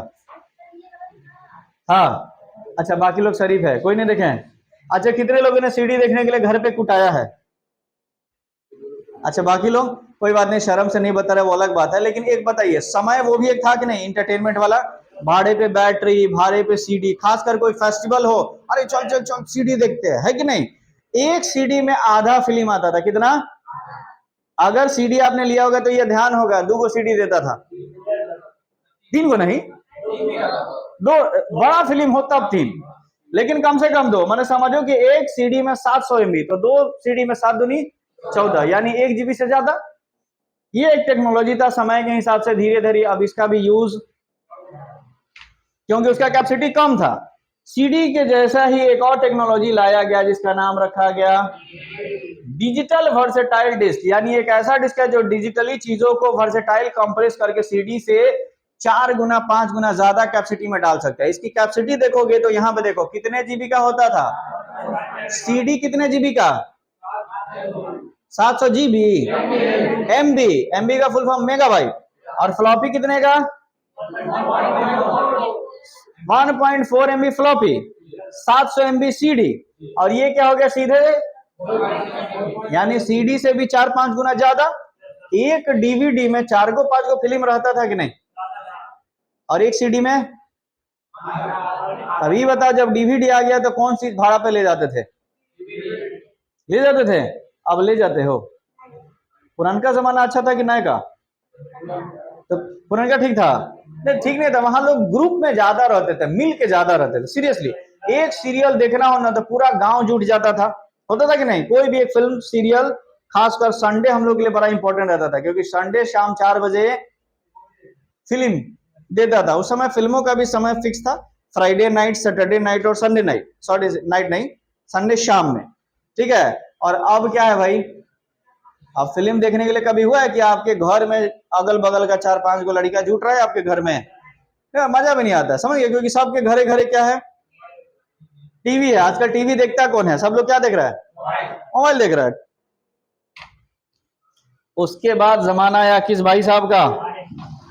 हाँ, अच्छा, बाकी लोग शरीफ है, कोई नहीं देखे हैं। अच्छा, कितने लोगों ने CD देखने के लिए घर पे कुटाया है? अच्छा, बाकी लोग कोई बात नहीं, शर्म से नहीं बता रहे, वो अलग बात है। लेकिन एक बताइए, समय वो भी एक था कि नहीं, इंटरटेनमेंट वाला। भाड़े पे बैटरी, भाड़े पे CD, खासकर कोई फेस्टिवल हो, अरे चल चल चल CD देखते हैं, है कि नहीं? एक CD में आधा फिल्म आता था। कितना? अगर CD आपने लिया होगा तो ये ध्यान होगा, 2 गो CD देता था, 3 गो नहीं, 2। बड़ा फिल्म हो तब 3, लेकिन कम से कम 2। मैंने समझो कि एक CD में 700 MB, तो 2 CD में 7 दूनी 14, यानी 1 GB से ज्यादा। ये एक टेक्नोलॉजी था समय के हिसाब से। धीरे धीरे अब इसका भी यूज, क्योंकि उसका कैपेसिटी कम था। CD के जैसा ही एक और टेक्नोलॉजी लाया गया, जिसका नाम रखा गया डिजिटल वर्सेटाइल डिस्क। यानी एक ऐसा डिस्क है जो डिजिटली चीजों को वर्सेटाइल कंप्रेस करके CD से 4 गुना 5 गुना ज्यादा कैपेसिटी में डाल सकता है। इसकी कैपेसिटी देखोगे तो यहाँ पे देखो कितने GB का होता था। CD कितने GB का? 700 GB। MB का फुल फॉर्म मेगाबाइट। और फ्लॉपी कितने का? 1.4 MB फ्लॉपी, 700 MB CD। और ये क्या हो गया सीधे, यानी CD से भी 4-5 गुना ज्यादा। एक DVD में 4 को 5 को फिल्म रहता था कि नहीं? और एक CD में, अभी बता, जब DVD आ गया तो कौन सी भाड़ा पे ले जाते थे? ले जाते थे, अब ले जाते हो। पुराना जमाना अच्छा था कि नया का? तो पुराना ठीक था? नहीं, ठीक नहीं था। वहां लोग ग्रुप में ज्यादा रहते थे, मिल के ज्यादा रहते थे। सीरियसली, एक सीरियल देखना हो ना तो पूरा गांव जुट जाता था, होता था कि नहीं? कोई भी एक फिल्म सीरियल खासकर संडे हम लोग के लिए बड़ा इंपॉर्टेंट रहता था, क्योंकि संडे शाम 4 बजे फिल्म देता था। उस समय फिल्मों का भी समय फिक्स था, फ्राइडे नाइट, सैटरडे नाइट और संडे नाइट, सॉरी नाइट नहीं, संडे शाम में, ठीक है। और अब क्या है भाई, अब फिल्म देखने के लिए कभी हुआ है कि आपके घर में अगल बगल का 4-5 गो लड़का जुट रहा है आपके घर में, मजा भी नहीं आता, समझ गए, क्योंकि सबके घरे घरे क्या है, टीवी है। आजकल टीवी देखता कौन है, सब लोग क्या देख रहा है, मोबाइल देख रहा है। उसके बाद जमाना आया किस भाई साहब का,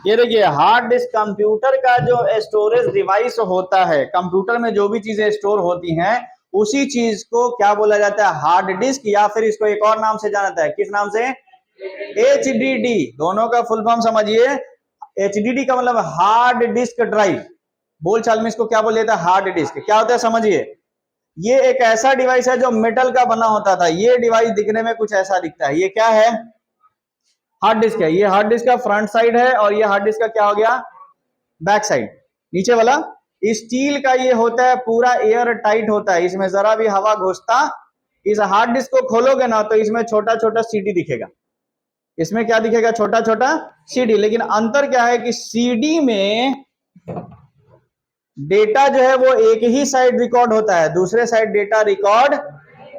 ये देखिए हार्ड डिस्क। कंप्यूटर का जो स्टोरेज डिवाइस होता है, कंप्यूटर में जो भी चीजें स्टोर होती हैं उसी चीज को क्या बोला जाता है, हार्ड डिस्क, या फिर इसको एक और नाम से जाना जाता है, किस नाम से, HDD। दोनों का फुल फॉर्म समझिए, HDD का मतलब हार्ड डिस्क ड्राइव, बोलचाल में इसको क्या बोल जाता है, हार्ड डिस्क। क्या होता है समझिए, ये एक ऐसा डिवाइस है जो मेटल का बना होता था। ये डिवाइस दिखने में कुछ ऐसा दिखता है, ये क्या है, हार्ड डिस्क है। ये हार्ड डिस्क का फ्रंट साइड है और ये हार्ड डिस्क का क्या हो गया, बैक साइड। नीचे वाला स्टील का ये होता है, पूरा एयर टाइट होता है, इसमें जरा भी हवा घुसता, इस हार्ड डिस्क को खोलोगे ना तो इसमें छोटा छोटा सीडी दिखेगा। इसमें क्या दिखेगा, छोटा छोटा सीडी। लेकिन अंतर क्या है कि सीडी में डेटा जो है वो एक ही साइड रिकॉर्ड होता है, दूसरे साइड डेटा रिकॉर्ड,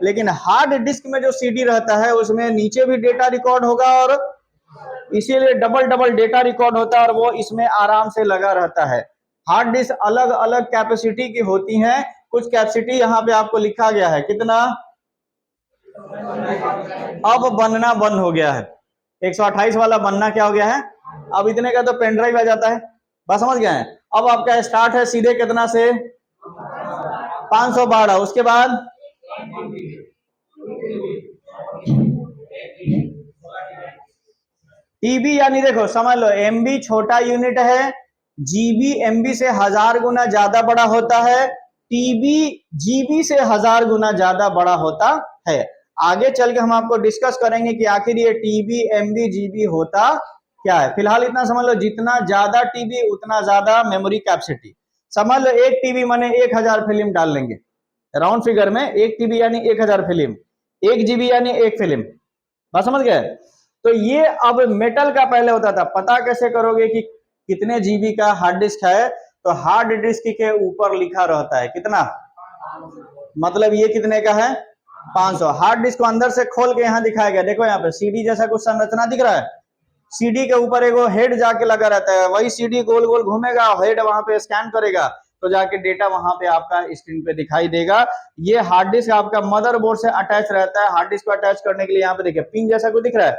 लेकिन हार्ड डिस्क में जो सीडी रहता है उसमें नीचे भी डेटा रिकॉर्ड होगा और इसीलिए डबल डबल डेटा रिकॉर्ड होता है और वो इसमें आराम से लगा रहता है। हार्ड डिस्क अलग अलग कैपेसिटी की होती हैं, कुछ कैपेसिटी यहाँ पे आपको लिखा गया है, कितना, अब बनना बंद हो गया है, 128 वाला बनना क्या हो गया है, अब इतने का तो पेन ड्राइव आ जाता है, बस समझ गए हैं। अब आपका स्टार्ट है सीधे कितना से, 512, उसके बाद टीबी, यानी देखो समझ लो, एमबी छोटा यूनिट है, जीबी एमबी से 1000 गुना ज्यादा बड़ा होता है, टीबी जीबी से 1000 गुना ज्यादा बड़ा होता है। आगे चल के हम आपको डिस्कस करेंगे कि आखिर ये टीबी एमबी जीबी होता क्या है। फिलहाल इतना समझ लो, जितना ज्यादा टीबी उतना ज्यादा मेमोरी कैपेसिटी। समझ लो एक टीबी माने 1000 फिल्म डाल लेंगे, राउंड फिगर में 1 टीबी यानी 1000 फिल्म, 1 जीबी यानी 1 फिल्म, बस समझ गए। तो ये अब मेटल का पहले होता था, पता कैसे करोगे कि कितने जीबी का हार्ड डिस्क है, तो हार्ड डिस्क के ऊपर लिखा रहता है कितना, मतलब ये कितने का है, 500। हार्ड डिस्क को अंदर से खोल के यहाँ दिखाया गया, देखो यहाँ पे सीडी जैसा कुछ संरचना दिख रहा है, सीडी के ऊपर एक हेड जाके लगा रहता है, वही सीडी गोल गोल घूमेगा, हेड वहां पे स्कैन करेगा तो जाके डेटा वहां पे आपका स्क्रीन पे दिखाई देगा। ये हार्ड डिस्क आपका मदरबोर्ड से अटैच रहता है। हार्ड डिस्क को अटैच करने के लिए यहाँ पे देखिए पिन जैसा कुछ दिख रहा है,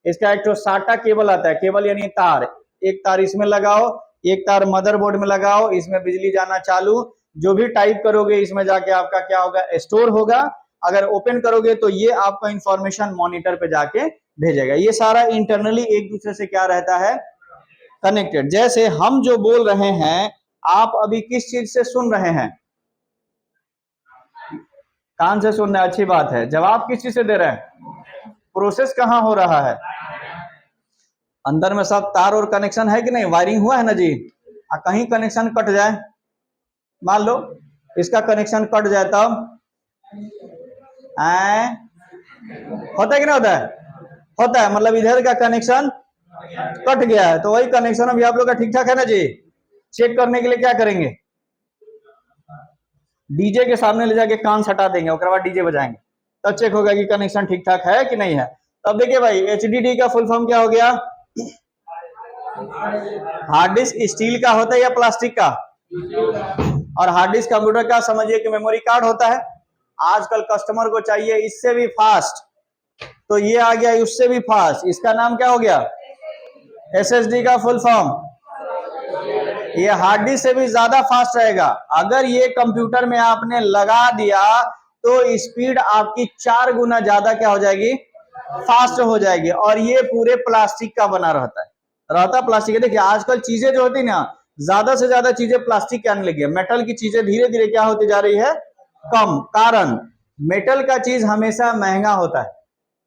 इसका एक तो साटा केबल आता है, केबल यानी तार, एक तार इसमें लगाओ, एक तार मदरबोर्ड में लगाओ, इसमें बिजली जाना चालू, जो भी टाइप करोगे इसमें जाके आपका क्या होगा, स्टोर होगा। अगर ओपन करोगे तो ये आपका इंफॉर्मेशन मॉनिटर पे जाके भेजेगा। ये सारा इंटरनली एक दूसरे से क्या रहता है, कनेक्टेड। जैसे हम जो बोल रहे हैं, आप अभी किस चीज से सुन रहे हैं, कान से सुन रहे हैं, अच्छी बात है। जवाब किस चीज से दे रहे हैं, प्रोसेस कहाँ हो रहा है, अंदर में सब तार और कनेक्शन है कि नहीं, वायरिंग हुआ है ना जी। कहीं कनेक्शन कट जाए, मान लो इसका कनेक्शन कट जाए तब होता है कि नहीं होता है, होता है, मतलब इधर का कनेक्शन कट गया है, तो वही कनेक्शन अभी आप लोग का ठीक ठाक है ना जी। चेक करने के लिए क्या करेंगे, डीजे के सामने ले जाके कान सटा देंगे, उसके बाद डीजे बजाएंगे, तब चेक होगा कि कनेक्शन ठीक ठाक है कि नहीं है। तब देखिए भाई, एचडीडी का फुल फॉर्म क्या हो गया, हार्ड डिस्क स्टील का होता है या प्लास्टिक का, और हार्ड डिस्क कंप्यूटर का समझिए कि मेमोरी कार्ड होता है। आजकल कस्टमर को चाहिए इससे भी फास्ट, तो ये आ गया उससे भी फास्ट, इसका नाम क्या हो गया, एसएसडी का फुल फॉर्म। ये हार्ड डिस्क से भी ज्यादा फास्ट रहेगा। अगर ये कंप्यूटर में आपने लगा दिया तो स्पीड आपकी 4 गुना ज्यादा क्या हो जाएगी, फास्ट हो जाएगी। और ये पूरे प्लास्टिक का बना रहता प्लास्टिक। देखिए आजकल चीजें जो होती है ना, ज्यादा से ज्यादा चीजें प्लास्टिक के आने लगी है, मेटल की चीजें धीरे धीरे क्या होती जा रही है, कम। कारण मेटल का चीज हमेशा महंगा होता है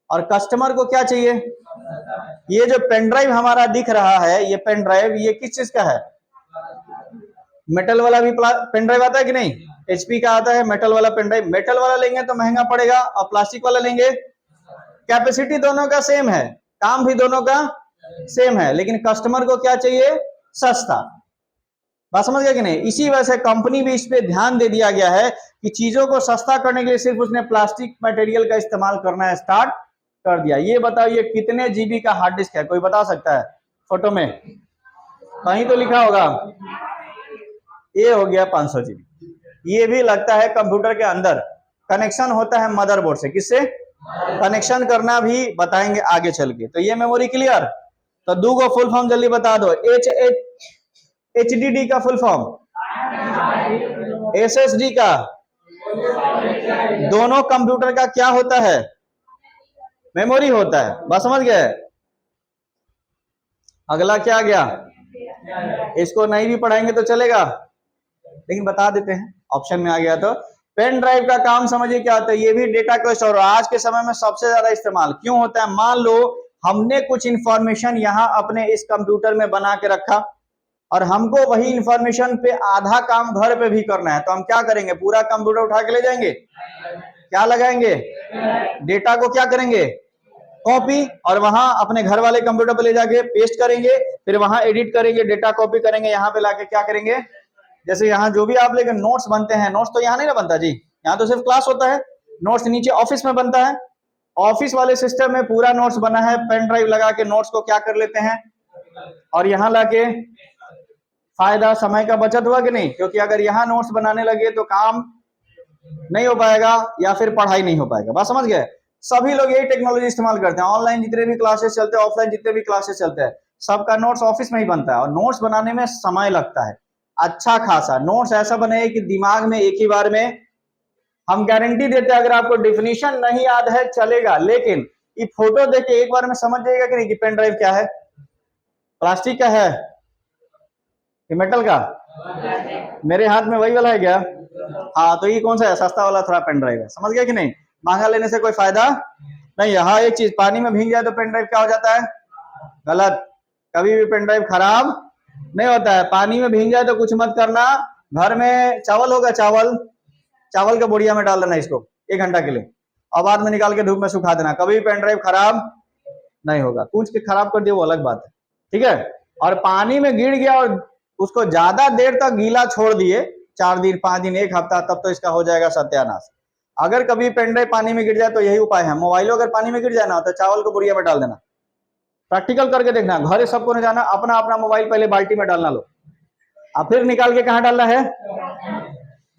और कस्टमर को क्या चाहिए। ये जो पेन ड्राइव हमारा दिख रहा है, ये पेन ड्राइव ये किस चीज का है, मेटल वाला भी पेन ड्राइव आता है कि नहीं, एचपी का आता है मेटल वाला पेन ड्राइव। मेटल वाला लेंगे तो महंगा पड़ेगा और प्लास्टिक वाला लेंगे कैपेसिटी दोनों का सेम है, काम भी दोनों का सेम है, लेकिन कस्टमर को क्या चाहिए? सस्ता। बात समझ गया कि नहीं? इसी वजह से कंपनी भी इस पे ध्यान दे दिया गया है कि चीजों को सस्ता करने के लिए सिर्फ उसने प्लास्टिक मटेरियल का इस्तेमाल करना स्टार्ट कर दिया। ये बताओ ये कितने जीबी का हार्ड डिस्क है? कोई बता सकता है? फोटो में कहीं तो लिखा होगा। ये हो गया 500 जीबी। ये भी लगता है कंप्यूटर के अंदर कनेक्शन होता है मदरबोर्ड से। किससे कनेक्शन करना भी बताएंगे आगे चल के। तो ये मेमोरी क्लियर। तो दो को फुल फॉर्म जल्दी बता दो। HDD का फुल फॉर्म, SSD का, दोनों कंप्यूटर का क्या होता है? मेमोरी होता है। बस समझ गए? अगला क्या गया? इसको नहीं भी पढ़ाएंगे तो चलेगा, लेकिन बता देते हैं, ऑप्शन में आ गया। तो पेन ड्राइव का काम समझिए क्या होता है। ये भी डेटा को स्टोर, आज के समय में सबसे ज्यादा इस्तेमाल क्यों होता है? मान लो हमने कुछ इंफॉर्मेशन यहाँ अपने इस कंप्यूटर में बना के रखा और हमको वही इंफॉर्मेशन पे आधा काम घर पे भी करना है, तो हम क्या करेंगे? पूरा कंप्यूटर उठा के ले जाएंगे, क्या लगाएंगे? डेटा को क्या करेंगे? कॉपी, और वहां अपने घर वाले कंप्यूटर पे ले जाके पेस्ट करेंगे, फिर वहां एडिट करेंगे, डेटा कॉपी करेंगे, यहाँ पे लाके क्या करेंगे? जैसे यहाँ जो भी आप लेके नोट्स बनते हैं, नोट्स तो यहाँ नहीं ना बनता जी, यहाँ तो सिर्फ क्लास होता है। नोट्स नीचे ऑफिस में बनता है। ऑफिस वाले सिस्टम में पूरा नोट्स बना है, पेन ड्राइव लगा के नोट्स को क्या कर लेते हैं और यहाँ लाके, फायदा समय का बचत हुआ कि नहीं? क्योंकि अगर यहाँ नोट्स बनाने लगे तो काम नहीं हो पाएगा या फिर पढ़ाई नहीं हो पाएगा। बात समझ गए? सभी लोग यही टेक्नोलॉजी इस्तेमाल करते हैं। ऑनलाइन जितने भी क्लासेस चलते हैं, ऑफलाइन जितने भी क्लासेस चलते हैं, सबका नोट्स ऑफिस में ही बनता है और नोट्स बनाने में समय लगता है अच्छा खासा। नोट्स ऐसा बने कि दिमाग में एक ही बार में, हम गारंटी देते हैं अगर आपको डिफिनीशन नहीं याद है चलेगा, लेकिन ये फोटो देख के एक बार में समझ जाएगा कि नहीं कि पेन ड्राइव क्या है? प्लास्टिक का है कि मेटल का? मेरे हाथ में वही वाला है क्या? हाँ, तो ये कौन सा है? सस्ता वाला थोड़ा पेन ड्राइव है। समझ गया कि नहीं? महंगा लेने से कोई फायदा नहीं है। हाँ, एक चीज, पानी में भीग जाए तो पेन ड्राइव क्या हो जाता है? गलत। कभी भी पेन ड्राइव खराब नहीं होता है। पानी में भीग जाए तो कुछ मत करना। घर में चावल होगा, चावल का बोरिया में डाल देना इसको 1 घंटा के लिए, और बाद में निकाल के धूप में सुखा देना। कभी पेन ड्राइव खराब नहीं होगा। कुछ के खराब कर दिए वो अलग बात है, ठीक है? और पानी में गिर गया और उसको ज्यादा देर तक गीला छोड़ दिए, 4 दिन 5 दिन 1 हफ्ता, तब तो इसका हो जाएगा सत्यानाश। अगर कभी पेन ड्राइव पानी में गिर जाए तो यही उपाय है। मोबाइल अगर पानी में गिर जाए ना तो चावल को बोरिया में डाल देना। प्रैक्टिकल करके देखना, घर सबको नहीं जाना, अपना अपना मोबाइल पहले बाल्टी में डालना लो, और फिर निकाल के कहाँ डालना है?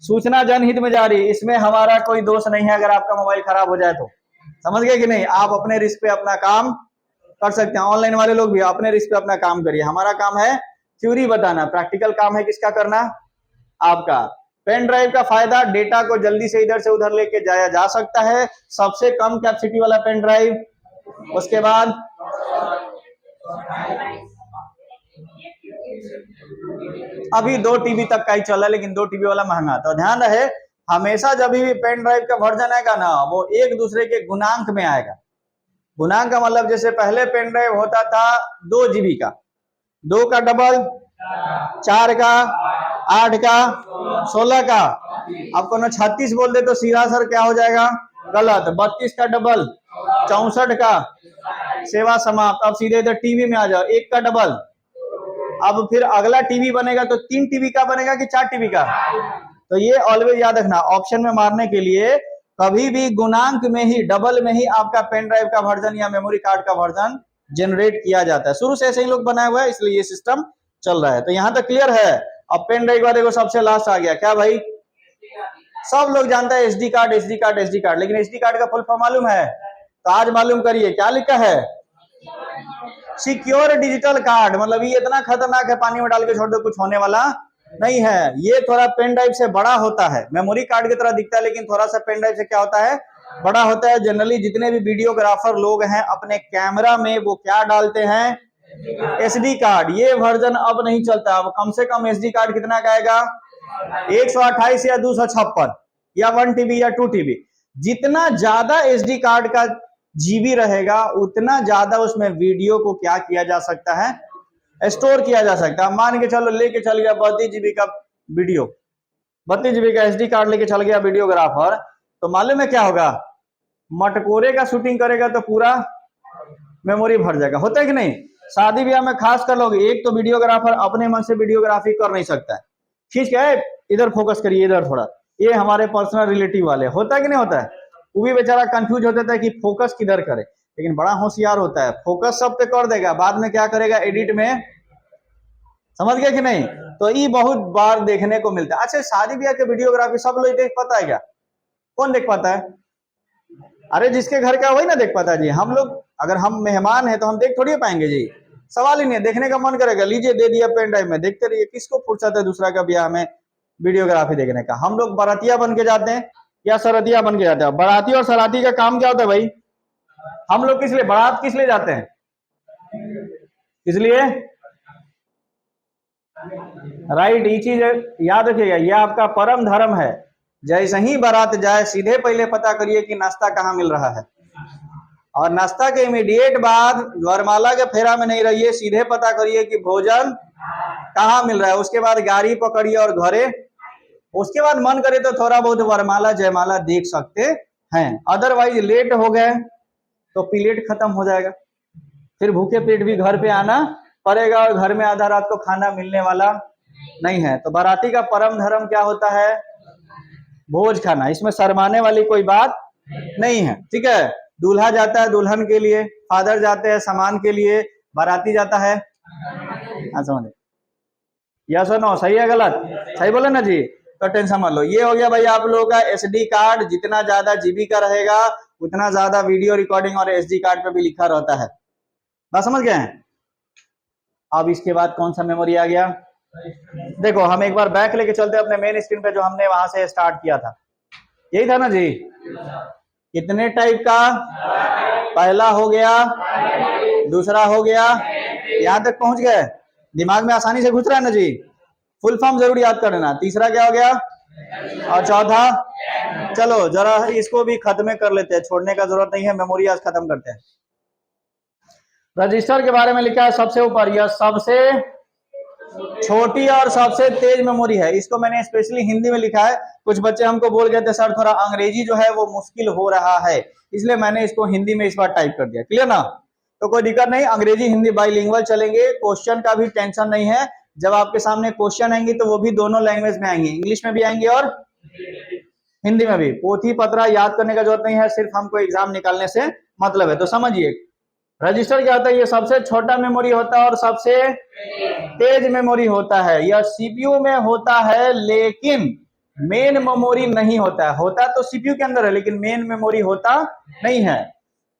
सूचना जनहित में जारी। इसमें हमारा कोई दोष नहीं है अगर आपका मोबाइल खराब हो जाए तो। समझ गए कि नहीं? आप अपने रिस्क पे अपना काम कर सकते हैं। ऑनलाइन वाले लोग भी अपने रिस्क पे अपना काम करिए। हमारा काम है थ्योरी बताना, प्रैक्टिकल काम है किसका करना? आपका। पेन ड्राइव का फायदा, डेटा को जल्दी से इधर से उधर लेके जाया जा सकता है। सबसे कम कैपेसिटी वाला पेन ड्राइव, उसके बाद अभी 2 TB तक का ही चला है, लेकिन 2 TB वाला महंगा। तो ध्यान रहे, हमेशा जब भी पेन ड्राइव का वर्जन आएगा ना, वो एक दूसरे के गुणांक में आएगा। गुणांक का मतलब जैसे पहले पेन ड्राइव होता था 2 GB का, 2 का डबल 4 का, 8 का, 16 का। अब कोनो 36 बोल दे तो सीधा सर क्या हो जाएगा? गलत। 32 का डबल 64 का, सेवा समाप्त। अब सीधे इधर टीवी में आ जाओ, 1 का डबल। अब फिर अगला टीवी बनेगा तो 3 TB का बनेगा कि 4 TB का? तो ये ऑलवेज याद रखना, ऑप्शन में मारने के लिए कभी भी गुणांक में ही, डबल में ही आपका पेन ड्राइव का वर्जन या मेमोरी कार्ड का वर्जन जनरेट किया जाता है। शुरू से ऐसे ही लोग बनाए हुए हैं, इसलिए ये सिस्टम चल रहा है। तो यहाँ तक क्लियर है। अब पेन ड्राइव वाले को सबसे लास्ट आ गया क्या भाई? सब लोग जानते हैं SD card, SD card, SD card, लेकिन SD कार्ड का फुल फॉर्म मालूम है? तो आज मालूम करिए, क्या लिखा है? Secure digital card. मतलब ये इतना खतरनाक है, पानी में डाल के छोड़ दो कुछ होने वाला नहीं है। ये थोड़ा पेन ड्राइव से बड़ा होता है, मेमोरी कार्ड की तरह दिखता है, लेकिन थोड़ा सा पेन ड्राइव से क्या होता है? बड़ा होता है। जनरली जितने भी वीडियोग्राफर लोग हैं अपने कैमरा में वो क्या डालते हैं? SD card. ये वर्जन अब नहीं चलता। अब कम से कम SD कार्ड कितना का आएगा? 128 या 256 या 1 TB या 2 TB। जितना ज्यादा SD कार्ड का GB रहेगा उतना ज्यादा उसमें वीडियो को क्या किया जा सकता है? स्टोर किया जा सकता है। मान के चलो लेके चल गया 32 GB का वीडियो, 32 GB का SD कार्ड लेके चल गया वीडियोग्राफर, तो मालूम है क्या होगा? मटकोरे का शूटिंग करेगा तो पूरा मेमोरी भर जाएगा, होता है कि नहीं। शादी ब्याह में खास कर लोग, एक तो वीडियोग्राफर अपने मन से वीडियोग्राफी कर नहीं सकता है, खींच के इधर फोकस करिए, इधर थोड़ा, ये हमारे पर्सनल रिलेटिव वाले, होता है कि नहीं होता है। वो भी बेचारा कंफ्यूज हो जाता है कि फोकस किधर करे, लेकिन बड़ा होशियार होता है, फोकस सब पे कर देगा, बाद में क्या करेगा, एडिट में, समझ गए कि नहीं। तो ये बहुत बार देखने को मिलता है। अच्छा, शादी ब्याह के वीडियोग्राफी सब लोग देख पाता है क्या? कौन देख पाता है? अरे जिसके घर का वही ना देख पाता है जी। हम लोग अगर हम मेहमान हैं तो हम देख थोड़ी पाएंगे जी, सवाल ही नहीं है। देखने का मन करेगा, लीजिए दे दिया पेन ड्राइव में, देखते रहिए, किसको फुर्सत है दूसरा का ब्याह में वीडियोग्राफी देखने का। हम लोग बारातिया बन के जाते हैं या सरतिया बन के जाते हैं। बाराती और सराती का काम क्या होता है भाई? हम लोग किस लिए बारात किस लिए जाते हैं? इसलिए राइट, ये चीज याद रखिएगा, यह आपका परम धर्म है। जैसे ही बारात जाए सीधे पहले पता करिए कि नाश्ता कहाँ मिल रहा है, और नाश्ता के इमीडिएट बाद वरमाला के फेरा में नहीं रहिए, सीधे पता करिए कि भोजन कहाँ मिल रहा है। उसके बाद गाड़ी पकड़िए और घरे, उसके बाद मन करे तो थोड़ा बहुत वरमाला जयमाला देख सकते हैं। अदरवाइज लेट हो गए तो प्लेट खत्म हो जाएगा, फिर भूखे पेट भी घर पे आना पड़ेगा, और घर में आधा रात को खाना मिलने वाला नहीं है। तो बाराती का परम धर्म क्या होता है? भोज खाना, इसमें शर्माने वाली कोई बात नहीं है, ठीक है। दूल्हा जाता है दुल्हन के लिए, फादर जाते हैं सामान के लिए, बाराती जाता है, हाँ समझे, यस और नो, सही है गलत? सही बोले ना जी। तो टेंशन मत लो, ये हो गया भाई आप लोगों का एसडी कार्ड। जितना ज्यादा जीबी का रहेगा उतना ज्यादा वीडियो रिकॉर्डिंग और एसडी कार्ड पे भी लिखा रहता है, बात समझ गए हैं। अब इसके बाद कौन सा मेमोरी आ गया? देखो हम एक बार बैक लेके चलते हैं अपने मेन स्क्रीन पे, जो हमने वहां से स्टार्ट किया था, यही था ना जी। कितने टाइप का? पहला हो गया, दूसरा हो गया, यहां तक पहुंच गए, दिमाग में आसानी से घुस रहा है ना जी। फुल फॉर्म जरूर याद कर लेना। तीसरा क्या हो गया? और चौथा, चलो जरा इसको भी खत्म कर लेते हैं, छोड़ने का जरूरत नहीं है, मेमोरी आज खत्म करते हैं। रजिस्टर के बारे में लिखा है सबसे ऊपर, यह सबसे छोटी और सबसे तेज मेमोरी है। इसको मैंने स्पेशली हिंदी में लिखा है, कुछ बच्चे हमको बोल गए थे सर थोड़ा अंग्रेजी जो है वो मुश्किल हो रहा है, इसलिए मैंने इसको हिंदी में इस बार टाइप कर दिया। क्लियर ना? तो कोई दिक्कत नहीं, अंग्रेजी हिंदी बाइलिंगुअल चलेंगे, क्वेश्चन का भी टेंशन नहीं है। जब आपके सामने क्वेश्चन आएंगे तो वो भी दोनों लैंग्वेज में आएंगे, इंग्लिश में भी आएंगे और हिंदी में भी। पोथी पत्रा याद करने का जरूरत नहीं है, सिर्फ हमको एग्जाम निकालने से मतलब है। तो समझिए रजिस्टर क्या होता है, ये सबसे छोटा मेमोरी होता है और सबसे तेज मेमोरी होता है। यह सीपीयू में होता है लेकिन मेन मेमोरी नहीं होता है, होता तो सीपीयू के अंदर है लेकिन मेन मेमोरी होता नहीं है।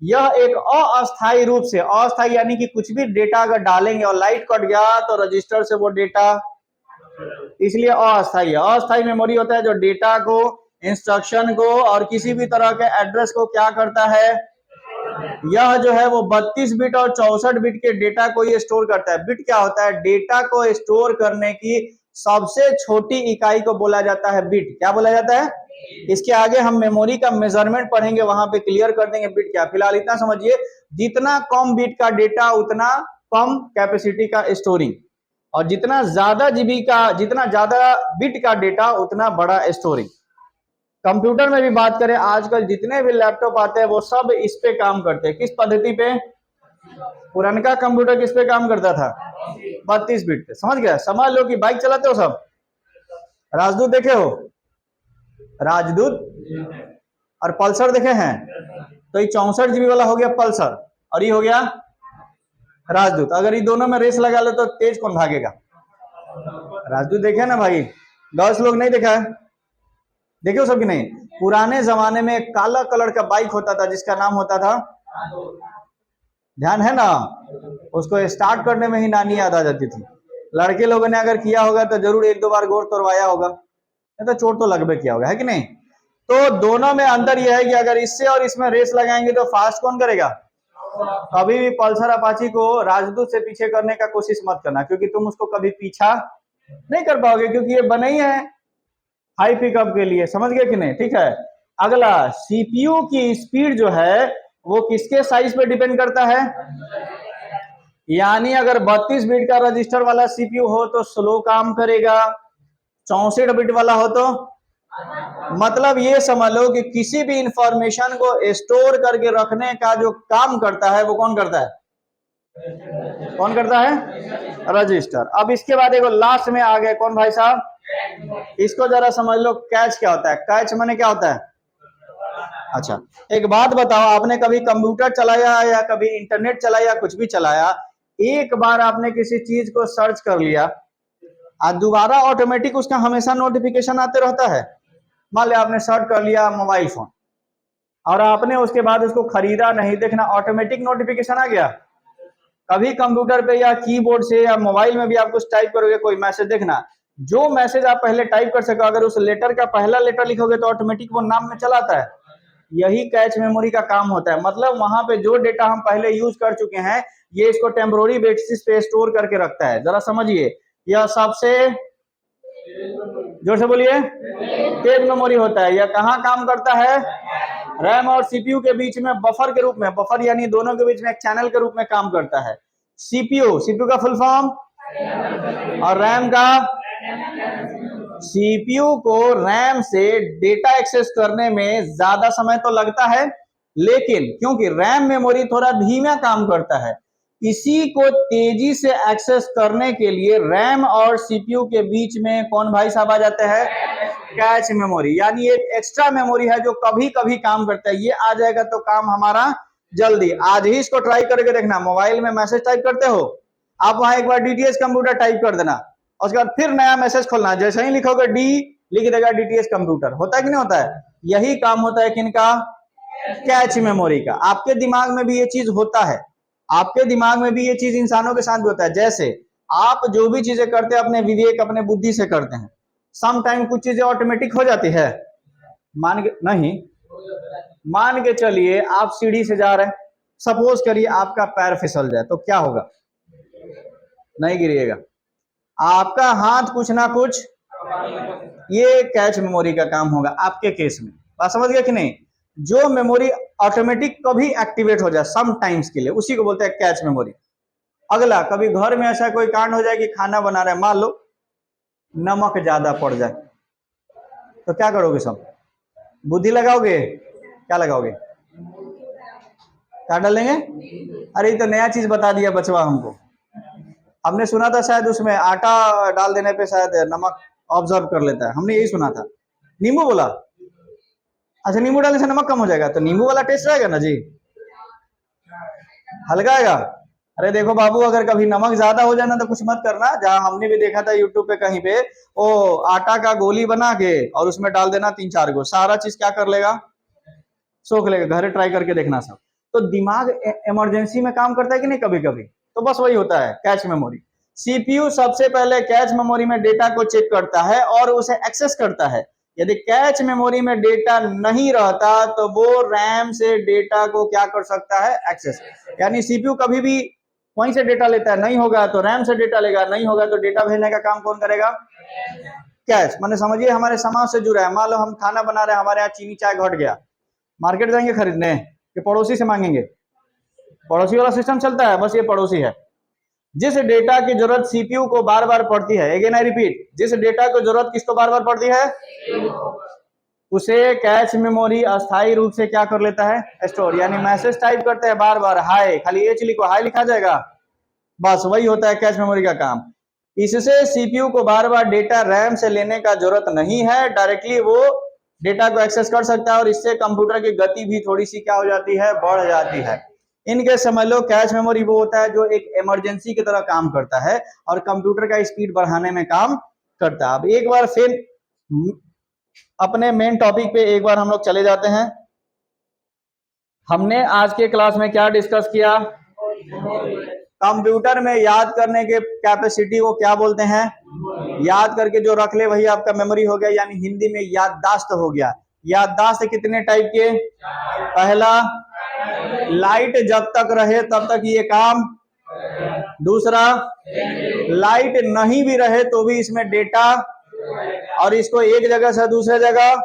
यह एक अस्थायी रूप से, अस्थायी यानी कि कुछ भी डेटा अगर डालेंगे और लाइट कट गया तो रजिस्टर से वो डेटा, इसलिए अस्थायी है। अस्थायी मेमोरी होता है जो डेटा को, इंस्ट्रक्शन को और किसी भी तरह के एड्रेस को क्या करता है, यह जो है वो 32 बिट और 64 बिट के डेटा को ये स्टोर करता है। बिट क्या होता है? डेटा को स्टोर करने की सबसे छोटी इकाई को बोला जाता है बिट। क्या बोला जाता है? इसके आगे हम मेमोरी का मेजरमेंट पढ़ेंगे, वहां पे क्लियर कर देंगे बिट क्या। फिलहाल इतना समझिए, जितना कम बिट का डेटा उतना कम कैपेसिटी का स्टोरिंग, और जितना ज्यादा जीबी का, जितना ज्यादा बिट का डेटा उतना बड़ा स्टोरिंग। कंप्यूटर में भी बात करें, आजकल जितने भी लैपटॉप आते हैं वो सब इस पे काम करते हैं। किस पद्धति पे? पुरानका कंप्यूटर किस पे काम करता था? 32 बिट पे। समझ गया? समझ लो कि बाइक चलाते हो सब, राजदूत देखे हो? राजदूत और पल्सर देखे हैं? तो ये 64 जीबी वाला हो गया पल्सर और ये हो गया राजदूत। अगर ये दोनों में रेस लगा लो तो तेज कौन भागेगा? राजदूत देखे ना भाई? गर्ल्स लोग नहीं देखा है? देखे हो सब कि नहीं? पुराने जमाने में काला कलर का बाइक होता था जिसका नाम होता था, ध्यान है ना? उसको स्टार्ट करने में ही नानी याद आ जाती थी। लड़के लोगों ने अगर किया होगा तो जरूर एक दो बार गोर तोड़वाया होगा, नहीं तो चोट तो लगभग किया होगा, है कि नहीं? तो दोनों में अंतर यह है कि अगर इससे और इसमें रेस लगाएंगे तो फास्ट कौन करेगा? कभी भी पल्सर अपाची को राजदूत से पीछे करने का कोशिश मत करना, क्योंकि तुम उसको कभी पीछा नहीं कर पाओगे, क्योंकि ये बने ही है हाई पिकअप के लिए। समझ गए कि नहीं? ठीक है। अगला, सीपीयू की स्पीड जो है वो किसके साइज पे डिपेंड करता है? यानी अगर 32 बिट का रजिस्टर वाला सीपीयू हो तो स्लो काम करेगा, 64 बिट वाला हो तो मतलब ये समझ लो कि किसी भी इंफॉर्मेशन को स्टोर करके रखने का जो काम करता है वो कौन करता है? कौन करता है? रजिस्टर। अब इसके बाद एक लास्ट में आ गए कौन भाई साहब? इसको जरा समझ लो, कैच क्या होता है? कैच माने क्या होता है? अच्छा, एक बात बताओ, आपने कभी कंप्यूटर चलाया या कभी इंटरनेट चलाया, कुछ भी चलाया, एक बार आपने किसी चीज को सर्च कर लिया और दोबारा ऑटोमेटिक उसका हमेशा नोटिफिकेशन आते रहता है। मान लिया आपने सर्च कर लिया मोबाइल फोन और आपने उसके बाद उसको खरीदा नहीं, देखना ऑटोमेटिक नोटिफिकेशन आ गया। कभी कंप्यूटर पे या कीबोर्ड से या मोबाइल में भी आप कुछ टाइप करोगे कोई मैसेज, देखना जो मैसेज आप पहले टाइप कर सको, अगर उस लेटर का पहला लेटर लिखोगे तो ऑटोमेटिक वो नाम में चला आता है। यही कैच मेमोरी का काम होता है। मतलब वहां पे जो डेटा हम पहले यूज कर चुके हैं, ये इसको टेम्पोररी बेसिस पे स्टोर करके रखता है। जरा समझिए, यह सबसे जोर से बोलिए, तेज मेमोरी होता है। यह कहाँ काम करता है? रैम और सीपीयू के बीच में बफर के रूप में, बफर यानी दोनों के बीच में एक चैनल के रूप में काम करता है। सीपीयू, सीपीयू का फुल फॉर्म, और रैम का, सीपीयू को रैम से डेटा एक्सेस करने में ज्यादा समय तो लगता है, लेकिन क्योंकि रैम मेमोरी थोड़ा धीमा काम करता है, इसी को तेजी से एक्सेस करने के लिए रैम और सीपीयू के बीच में कौन भाई साहब आ जाते हैं? Cache memory. यानी एक एक्स्ट्रा मेमोरी है जो कभी कभी काम करता है। ये आ जाएगा तो काम हमारा जल्दी। आज ही इसको ट्राई करके देखना। मोबाइल में मैसेज टाइप करते हो आप, वहां एक बार डीटीएच कंप्यूटर टाइप कर देना, उसके बाद फिर नया मैसेज खोलना, जैसे ही लिखोगे डी, लिख देगा डीटीएच कंप्यूटर। होता है कि नहीं होता है? यही काम होता है किनका? कैच मेमोरी का। आपके दिमाग में भी ये चीज होता है, आपके दिमाग में भी ये चीज इंसानों के साथ भी होता है। जैसे आप जो भी चीजें करते हैं अपने विवेक, अपने बुद्धि से करते हैं, सम टाइम कुछ चीजें ऑटोमेटिक हो जाती है। मान के नहीं, मान के चलिए आप सीढ़ी से जा रहे हैं, सपोज करिए आपका पैर फिसल जाए तो क्या होगा? नहीं गिरिएगा, आपका हाथ कुछ ना कुछ, ये कैच मेमोरी का काम होगा आपके केस में। बात समझ गया कि नहीं? जो मेमोरी ऑटोमेटिक कभी एक्टिवेट हो जाए सम टाइम्स के लिए, उसी को बोलते हैं कैच मेमोरी। अगला, कभी घर में ऐसा कोई कांड हो जाए कि खाना बना रहे, मान लो नमक ज्यादा पड़ जाए, तो क्या करोगे? सब बुद्धि लगाओगे? क्या लगाओगे? क्या डालेंगे? अरे तो नया चीज बता दिया बचवा हमको। हमने सुना था शायद उसमें आटा डाल देने पे शायद नमक ऑब्जर्व कर लेता है, हमने यही सुना था। नींबू बोला? अच्छा, नींबू डालने से नमक कम हो जाएगा, तो नींबू वाला टेस्ट रहेगा ना जी, हल्का आएगा। अरे देखो बाबू, अगर कभी नमक ज्यादा हो जाए ना तो कुछ मत करना। जहां हमने भी देखा था यूट्यूब पे कहीं पे, वो आटा का गोली बना के और उसमें डाल देना 3-4 गो, सारा चीज क्या कर लेगा? सोख लेगा। घर ट्राई करके देखना सब। तो दिमाग इमरजेंसी में काम करता है कि नहीं कभी कभी? तो बस वही होता है कैच मेमोरी। सीपीयू सबसे पहले कैच मेमोरी में डेटा को चेक करता है और उसे एक्सेस करता है। यदि कैच मेमोरी में डेटा नहीं रहता तो वो रैम से डेटा को क्या कर सकता है? एक्सेस। यानी सीपीयू कभी भी वहीं से डेटा लेता है, नहीं होगा तो रैम से डेटा लेगा, नहीं होगा तो डेटा भेजने का काम कौन करेगा? कैच। मैंने समझिए हमारे समाज से जुड़ा है। मान लो हम खाना बना रहे हैं, हमारे यहाँ चीनी चाय घट गया, मार्केट जाएंगे खरीदने कि पड़ोसी से मांगेंगे? पड़ोसी वाला सिस्टम चलता है, बस ये पड़ोसी है। जिस डेटा की जरूरत सीपीयू को बार बार पड़ती है, अगेन आई रिपीट, जिस डेटा को जरूरत किसको बार बार पड़ती है? उसे कैच मेमोरी अस्थायी रूप से क्या कर लेता है? स्टोर। यानी मैसेज टाइप करते हैं बार बार, हाय, खाली एच लिखो, हाय लिखा जाएगा, बस वही होता है कैच मेमोरी का काम। इससे सीपीयू को बार बार डेटा रैम से लेने का जरूरत नहीं है, डायरेक्टली वो डेटा को एक्सेस कर सकता है और इससे कंप्यूटर की गति भी थोड़ी सी क्या हो जाती है? बढ़ जाती है। इनके समझ लो कैच मेमोरी वो होता है जो एक इमरजेंसी की तरह काम करता है और कंप्यूटर का स्पीड बढ़ाने में काम करता है। अब एक बार फिर अपने मेन टॉपिक पे एक बार हम लोग चले जाते हैं। हमने आज के क्लास में क्या डिस्कस किया? कंप्यूटर में याद करने के कैपेसिटी को क्या बोलते हैं? याद करके जो रख ले वही आपका मेमोरी हो गया, यानी हिंदी में याददाश्त हो गया। याददाश्त कितने टाइप के? पहला, लाइट जब तक रहे तब तक ये काम। दूसरा, लाइट नहीं भी रहे तो भी इसमें डेटा, और इसको एक जगह से दूसरे जगह,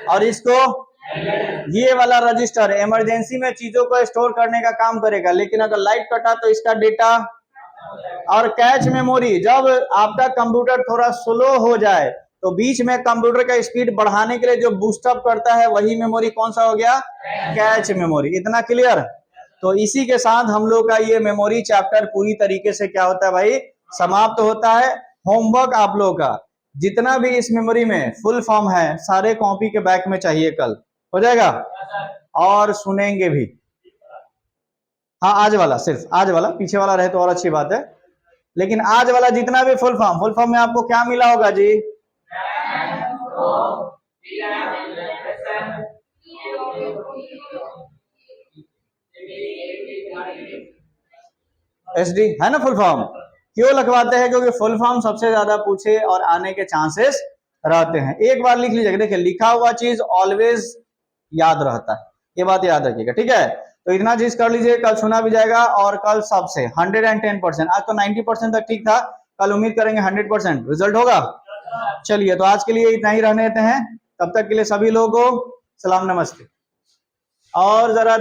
और इसको ये वाला रजिस्टर इमरजेंसी में चीजों को स्टोर करने का काम करेगा, लेकिन अगर लाइट कटा तो इसका डेटा। और कैच मेमोरी, जब आपका कंप्यूटर थोड़ा स्लो हो जाए तो बीच में कंप्यूटर का स्पीड बढ़ाने के लिए जो बूस्टअप करता है वही मेमोरी कौन सा हो गया, कैच मेमोरी। इतना क्लियर। तो इसी के साथ हम लोग का ये मेमोरी चैप्टर पूरी तरीके से क्या होता है भाई, समाप्त होता है। होमवर्क आप लोगों का जितना भी इस मेमोरी में फुल फॉर्म है सारे कॉपी के बैक में चाहिए, कल हो जाएगा। और सुनेंगे भी, हाँ आज वाला, सिर्फ आज वाला, पीछे वाला रहे तो और अच्छी बात है, लेकिन आज वाला जितना भी फुल फॉर्म में आपको क्या मिला होगा जी, एसडी है ना फुल फॉर्म। क्यों लिखवाते हैं, क्योंकि फुल फॉर्म सबसे ज्यादा पूछे और आने के चांसेस रहते हैं। एक बार लिख लीजिएगा, देखिए लिखा हुआ चीज ऑलवेज याद रहता है, ये बात याद रखिएगा, ठीक है। तो इतना चीज कर लीजिए, कल सुना भी जाएगा और कल सबसे 110%, आज तो 90% तक ठीक था, कल उम्मीद करेंगे 100% रिजल्ट होगा। चलिए तो आज के लिए इतना ही रहने देते हैं, तब तक के लिए सभी लोगों को सलाम नमस्ते। और जरा